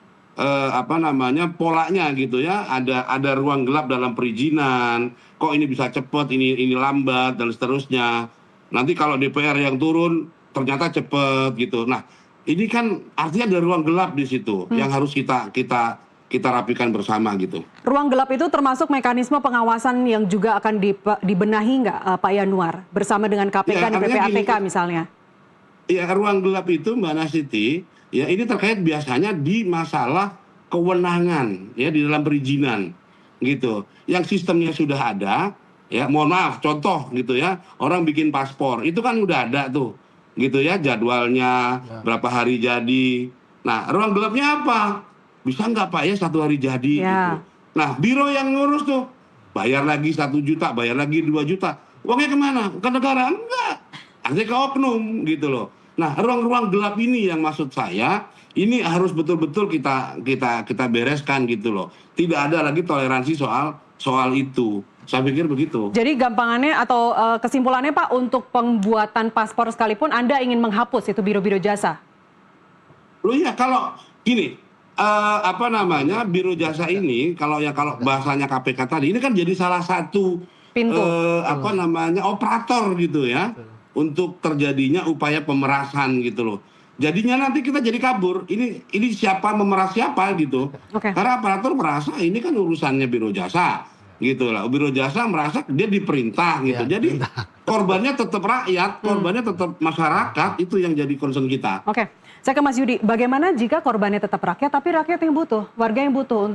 Speaker 4: polanya gitu ya, ada ruang gelap dalam perizinan, kok ini bisa cepat, ini lambat dan seterusnya. Nanti kalau DPR yang turun ternyata cepat gitu. Nah, ini kan artinya ada ruang gelap di situ yang harus kita rapikan bersama gitu.
Speaker 3: Ruang gelap itu termasuk mekanisme pengawasan yang juga akan dibenahi nggak Pak Yanuar bersama dengan KPK dan PPAPK misalnya?
Speaker 4: Ya, ruang gelap itu Mbak Nasiti, ya ini terkait biasanya di masalah kewenangan ya di dalam perizinan gitu. Yang sistemnya sudah ada, ya mohon maaf, contoh gitu ya, orang bikin paspor, itu kan udah ada tuh gitu ya, jadwalnya berapa hari jadi. Nah, ruang gelapnya apa? Bisa nggak Pak ya 1 hari jadi gitu. Nah, biro yang ngurus tuh bayar lagi 1 juta, bayar lagi 2 juta. Uangnya kemana? Ke negara? Enggak. Artinya ke oknum gitu loh. Nah, ruang-ruang gelap ini yang maksud saya ini harus betul-betul kita bereskan gitu loh. Tidak ada lagi toleransi soal itu. Saya pikir begitu.
Speaker 3: Jadi gampangannya atau kesimpulannya Pak, untuk pembuatan paspor sekalipun Anda ingin menghapus itu biro-biro jasa?
Speaker 4: Loh iya, kalau gini, biro jasa ini kalau bahasanya KPK tadi ini kan jadi salah satu pintu operator gitu ya untuk terjadinya upaya pemerasan gitu loh. Jadinya nanti kita jadi kabur. Ini siapa memeras siapa gitu. Karena aparatur merasa ini kan urusannya biro jasa gitu lah. Biro jasa merasa dia diperintah gitu. Jadi korbannya tetap rakyat, korbannya tetap masyarakat, itu yang jadi concern kita.
Speaker 3: Saya ke Mas Yudi, bagaimana jika korbannya tetap rakyat, tapi rakyat yang butuh, warga yang butuh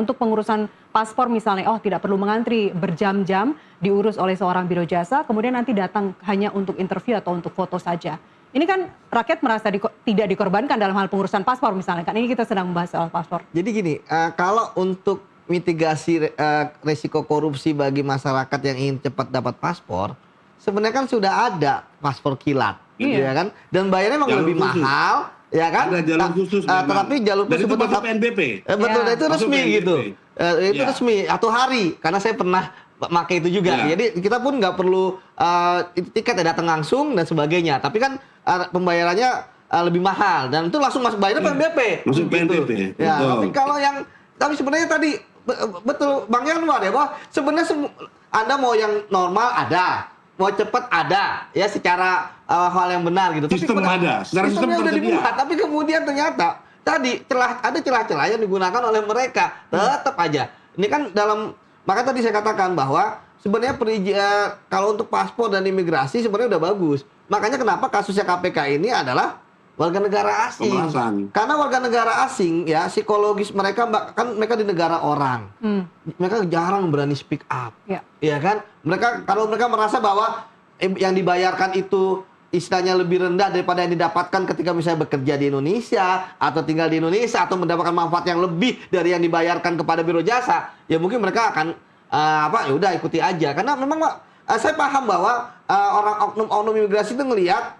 Speaker 3: untuk pengurusan paspor misalnya, tidak perlu mengantri berjam-jam, diurus oleh seorang biro jasa, kemudian nanti datang hanya untuk interview atau untuk foto saja. Ini kan rakyat merasa tidak dikorbankan dalam hal pengurusan paspor misalnya, kan ini kita sedang membahas soal paspor.
Speaker 5: Jadi gini, kalau untuk mitigasi resiko korupsi bagi masyarakat yang ingin cepat dapat paspor, sebenarnya kan sudah ada paspor kilat. Ya kan, dan bayarnya memang lebih mahal, ya kan?
Speaker 4: Ada jalur khusus,
Speaker 5: tetapi jalur khusus
Speaker 4: itu masuk PNBP.
Speaker 5: Betul, itu resmi gitu. Itu resmi, 1 hari, karena saya pernah pakai itu juga. Jadi kita pun nggak perlu tiket datang langsung dan sebagainya. Tapi kan pembayarannya lebih mahal dan itu langsung masuk bayarnya PNBP.
Speaker 4: Masuk PNBP.
Speaker 5: Ya, tapi sebenarnya tadi betul Bang Yanuar ya, bahwa sebenarnya Anda mau yang normal ada. Mau cepat ada, ya secara hal yang benar gitu.
Speaker 4: Sistemnya ada,
Speaker 5: sistemnya udah dibuat, tapi kemudian ternyata tadi ada celah-celah yang digunakan oleh mereka, tetap aja. Ini kan maka tadi saya katakan bahwa sebenarnya kalau untuk paspor dan imigrasi sebenarnya udah bagus. Makanya kenapa kasusnya KPK ini adalah warga negara asing.
Speaker 4: Pemerasan.
Speaker 5: Karena warga negara asing ya psikologis mereka kan mereka di negara orang. Mereka jarang berani speak up. Ya kan? Kalau mereka merasa bahwa yang dibayarkan itu istilahnya lebih rendah daripada yang didapatkan ketika misalnya bekerja di Indonesia atau tinggal di Indonesia atau mendapatkan manfaat yang lebih dari yang dibayarkan kepada biro jasa, ya mungkin mereka akan ya udah ikuti aja. Karena memang saya paham bahwa orang oknum imigrasi itu ngelihat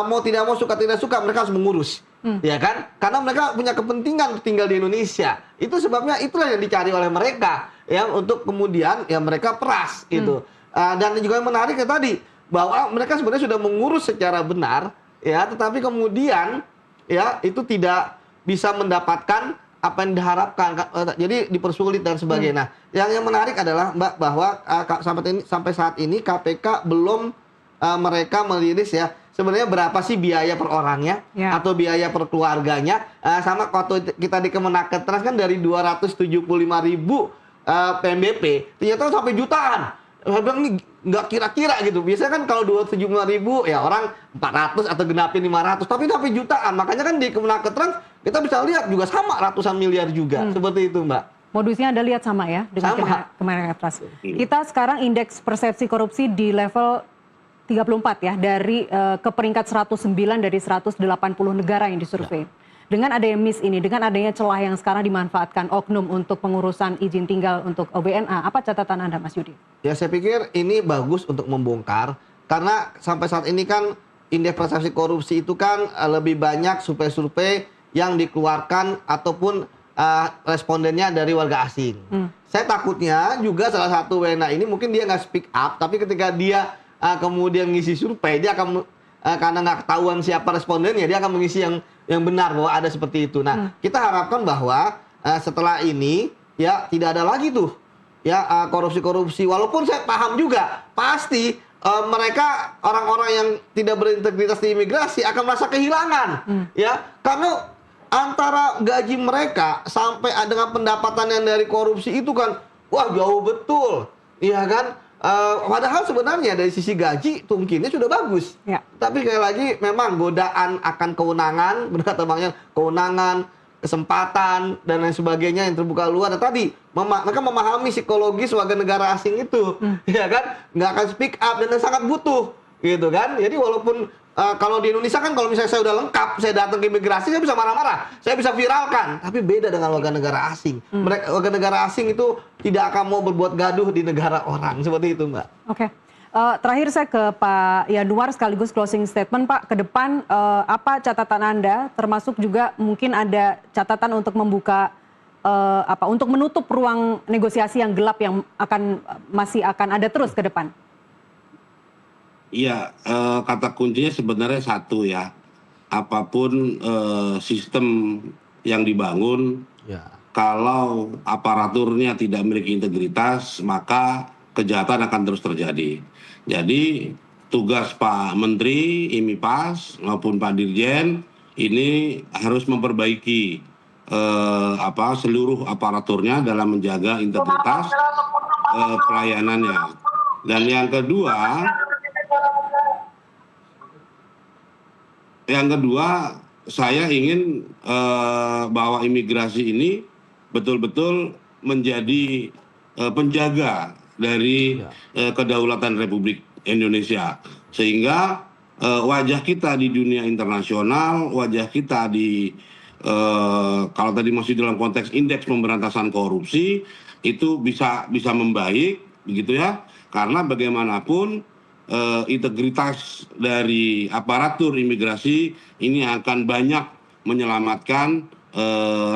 Speaker 5: mau tidak mau suka tidak suka mereka harus mengurus, ya kan? Karena mereka punya kepentingan tinggal di Indonesia. Itu sebabnya itulah yang dicari oleh mereka, yang untuk kemudian ya mereka peras gitu. Dan juga yang menarik ya tadi bahwa mereka sebenarnya sudah mengurus secara benar, ya, tetapi kemudian ya itu tidak bisa mendapatkan apa yang diharapkan, jadi dipersulit dan sebagainya. Nah, yang menarik adalah Mbak bahwa sampai saat ini KPK belum mereka merilis ya sebenarnya berapa sih biaya per orangnya atau biaya per keluarganya. Sama waktu kita di Kemenaker kan dari 275.000 PMBP ternyata sampai jutaan. Saya bilang ini nggak kira-kira gitu. Biasanya kan kalau 275.000 ya orang 400 atau genapin 500, tapi sampai jutaan. Makanya kan di Kemenaker Trans kita bisa lihat juga sama ratusan miliar juga. Seperti itu, Mbak.
Speaker 3: Modusnya Anda lihat sama ya dengan Kemenaker Trans. Kita sekarang indeks persepsi korupsi di level 34 ya, dari ke peringkat 109 dari 180 negara yang disurvei. Dengan adanya miss ini, dengan adanya celah yang sekarang dimanfaatkan oknum untuk pengurusan izin tinggal untuk WNA, apa catatan Anda, Mas Yudi? Ya,
Speaker 5: saya pikir ini bagus untuk membongkar, karena sampai saat ini kan indeks persepsi korupsi itu kan lebih banyak survei-survei yang dikeluarkan ataupun respondennya dari warga asing. Saya takutnya juga salah satu WNA ini mungkin dia nggak speak up, tapi ketika dia kemudian ngisi survei, dia akan karena nggak ketahuan siapa respondennya, dia akan mengisi yang benar bahwa ada seperti itu. Nah, kita harapkan bahwa setelah ini ya tidak ada lagi tuh ya korupsi-korupsi. Walaupun saya paham juga pasti mereka orang-orang yang tidak berintegritas di imigrasi akan merasa kehilangan ya, karena antara gaji mereka sampai dengan pendapatan yang dari korupsi itu kan wah jauh betul, iya kan? Padahal sebenarnya dari sisi gaji mungkinnya sudah bagus, tapi sekali lagi memang godaan akan kewenangan, benar kata Bang Yan, kewenangan, kesempatan dan lain sebagainya yang terbuka luar. Dan tadi mereka memahami psikologis warga negara asing itu, ya kan, nggak akan speak up dan sangat butuh, gitu kan. Jadi walaupun kalau di Indonesia kan kalau misalnya saya udah lengkap, saya datang ke imigrasi, saya bisa marah-marah, saya bisa viralkan. Tapi beda dengan warga negara asing. Warga negara asing itu tidak akan mau berbuat gaduh di negara orang. Seperti itu, Mbak.
Speaker 3: Oke. Terakhir saya ke Pak Yanuar sekaligus closing statement, Pak. Ke depan apa catatan Anda, termasuk juga mungkin ada catatan untuk membuka, untuk menutup ruang negosiasi yang gelap yang masih akan ada terus ke depan?
Speaker 4: Iya, kata kuncinya sebenarnya satu ya. Apapun sistem yang dibangun, kalau aparaturnya tidak memiliki integritas, maka kejahatan akan terus terjadi. Jadi tugas Pak Menteri, IMIPAS maupun Pak Dirjen ini harus memperbaiki seluruh aparaturnya dalam menjaga integritas pelayanannya. Dan yang kedua, saya ingin bahwa imigrasi ini betul-betul menjadi penjaga dari kedaulatan Republik Indonesia. Sehingga wajah kita di dunia internasional, wajah kita di, kalau tadi masih dalam konteks indeks pemberantasan korupsi, itu bisa membaik, begitu ya. Karena bagaimanapun integritas dari aparatur imigrasi ini akan banyak menyelamatkan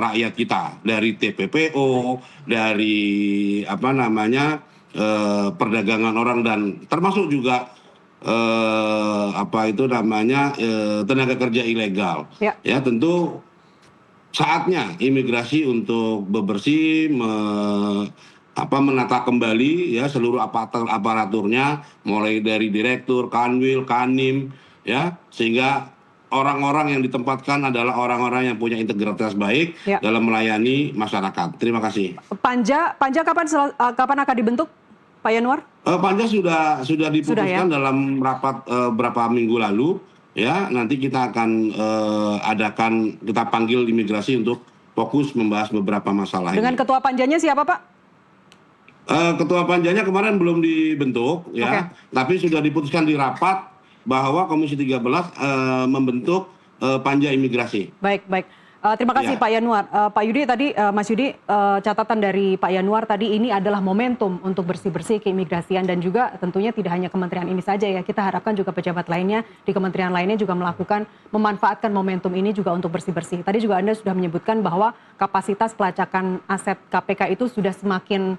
Speaker 4: rakyat kita dari TPPO, dari perdagangan orang, dan termasuk juga tenaga kerja ilegal. Ya, tentu saatnya imigrasi untuk bebersih, menata kembali ya seluruh aparaturnya, mulai dari direktur, kanwil, kanim, ya, sehingga orang-orang yang ditempatkan adalah orang-orang yang punya integritas baik dalam melayani masyarakat. Terima kasih. Panja kapan akan dibentuk, Pak Yanuar? Panja sudah diputuskan dalam rapat beberapa minggu lalu. Ya, nanti kita akan kita panggil imigrasi untuk fokus membahas beberapa masalah. Dengan ketua panjanya siapa, Pak? Ketua panjanya kemarin belum dibentuk, ya, tapi sudah diputuskan di rapat bahwa Komisi 13 membentuk panja imigrasi. Baik. Terima kasih Pak Yanuar. Pak Yudi tadi, Mas Yudi, catatan dari Pak Yanuar tadi, ini adalah momentum untuk bersih-bersih keimigrasian, dan juga tentunya tidak hanya kementerian ini saja ya. Kita harapkan juga pejabat lainnya di kementerian lainnya juga memanfaatkan momentum ini juga untuk bersih-bersih. Tadi juga Anda sudah menyebutkan bahwa kapasitas pelacakan aset KPK itu sudah semakin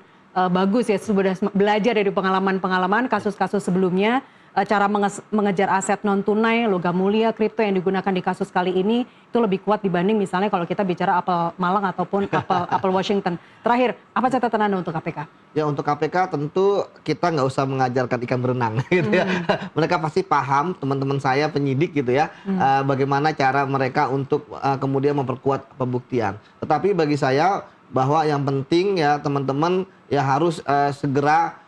Speaker 4: bagus ya, sudah belajar dari pengalaman-pengalaman kasus-kasus sebelumnya.
Speaker 3: cara mengejar aset non tunai, logam mulia, kripto yang digunakan di kasus kali ini itu lebih kuat dibanding misalnya kalau kita bicara apel Malang ataupun apel Washington. Terakhir, apa catatan Anda untuk KPK?
Speaker 5: Ya untuk KPK tentu kita nggak usah mengajarkan ikan berenang gitu ya. Mereka pasti paham, teman-teman saya penyidik gitu ya, bagaimana cara mereka untuk kemudian memperkuat pembuktian. Tetapi bagi saya bahwa yang penting ya teman-teman ya harus segera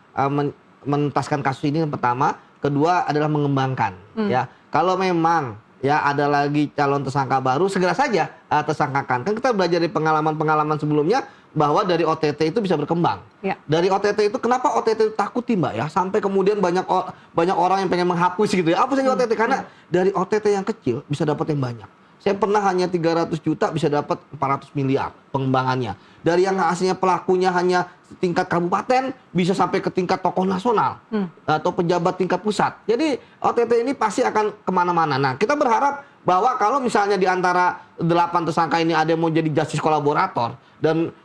Speaker 5: menuntaskan kasus ini yang pertama. Kedua adalah mengembangkan ya. Kalau memang ya ada lagi calon tersangka baru, segera saja tersangkakan. Kan kita belajar dari pengalaman-pengalaman sebelumnya bahwa dari OTT itu bisa berkembang. Ya. Dari OTT itu kenapa OTT itu takuti Mbak ya, sampai kemudian banyak orang yang pengen menghapus gitu ya. Apa saja OTT karena dari OTT yang kecil bisa dapat yang banyak. Saya pernah hanya 300 juta bisa dapat 400 miliar pengembangannya. Dari yang hasilnya pelakunya hanya tingkat kabupaten bisa sampai ke tingkat tokoh nasional atau pejabat tingkat pusat. Jadi OTT ini pasti akan kemana-mana. Nah kita berharap bahwa kalau misalnya di antara 8 tersangka ini ada yang mau jadi justice kolaborator dan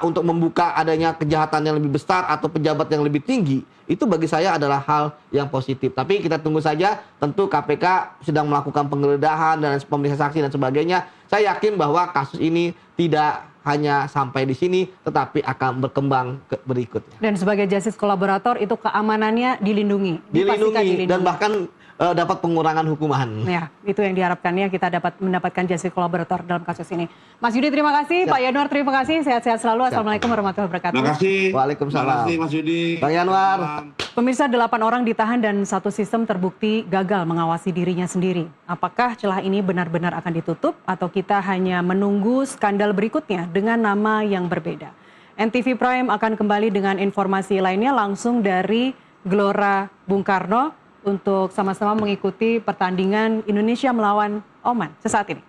Speaker 5: untuk membuka adanya kejahatan yang lebih besar atau pejabat yang lebih tinggi, itu bagi saya adalah hal yang positif. Tapi kita tunggu saja, tentu KPK sedang melakukan penggeledahan dan pemeriksaan saksi dan sebagainya. Saya yakin bahwa kasus ini tidak hanya sampai di sini, tetapi akan berkembang berikutnya. Dan
Speaker 3: sebagai justice kolaborator itu keamanannya dilindungi.
Speaker 5: Dilindungi dan bahkan dapat pengurangan hukuman.
Speaker 3: Ya, itu yang diharapkannya kita dapat mendapatkan justice kolaborator dalam kasus ini. Mas Yudi terima kasih, Pak Yanuar terima kasih, sehat-sehat selalu. Assalamualaikum warahmatullahi wabarakatuh.
Speaker 4: Terima kasih.
Speaker 5: Waalaikumsalam.
Speaker 4: Terima kasih Mas Yudi.
Speaker 5: Bang Yanuar.
Speaker 3: Pemirsa, 8 orang ditahan dan satu sistem terbukti gagal mengawasi dirinya sendiri. Apakah celah ini benar-benar akan ditutup atau kita hanya menunggu skandal berikutnya dengan nama yang berbeda? NTV Prime akan kembali dengan informasi lainnya langsung dari Gelora Bung Karno untuk sama-sama mengikuti pertandingan Indonesia melawan Oman sesaat ini.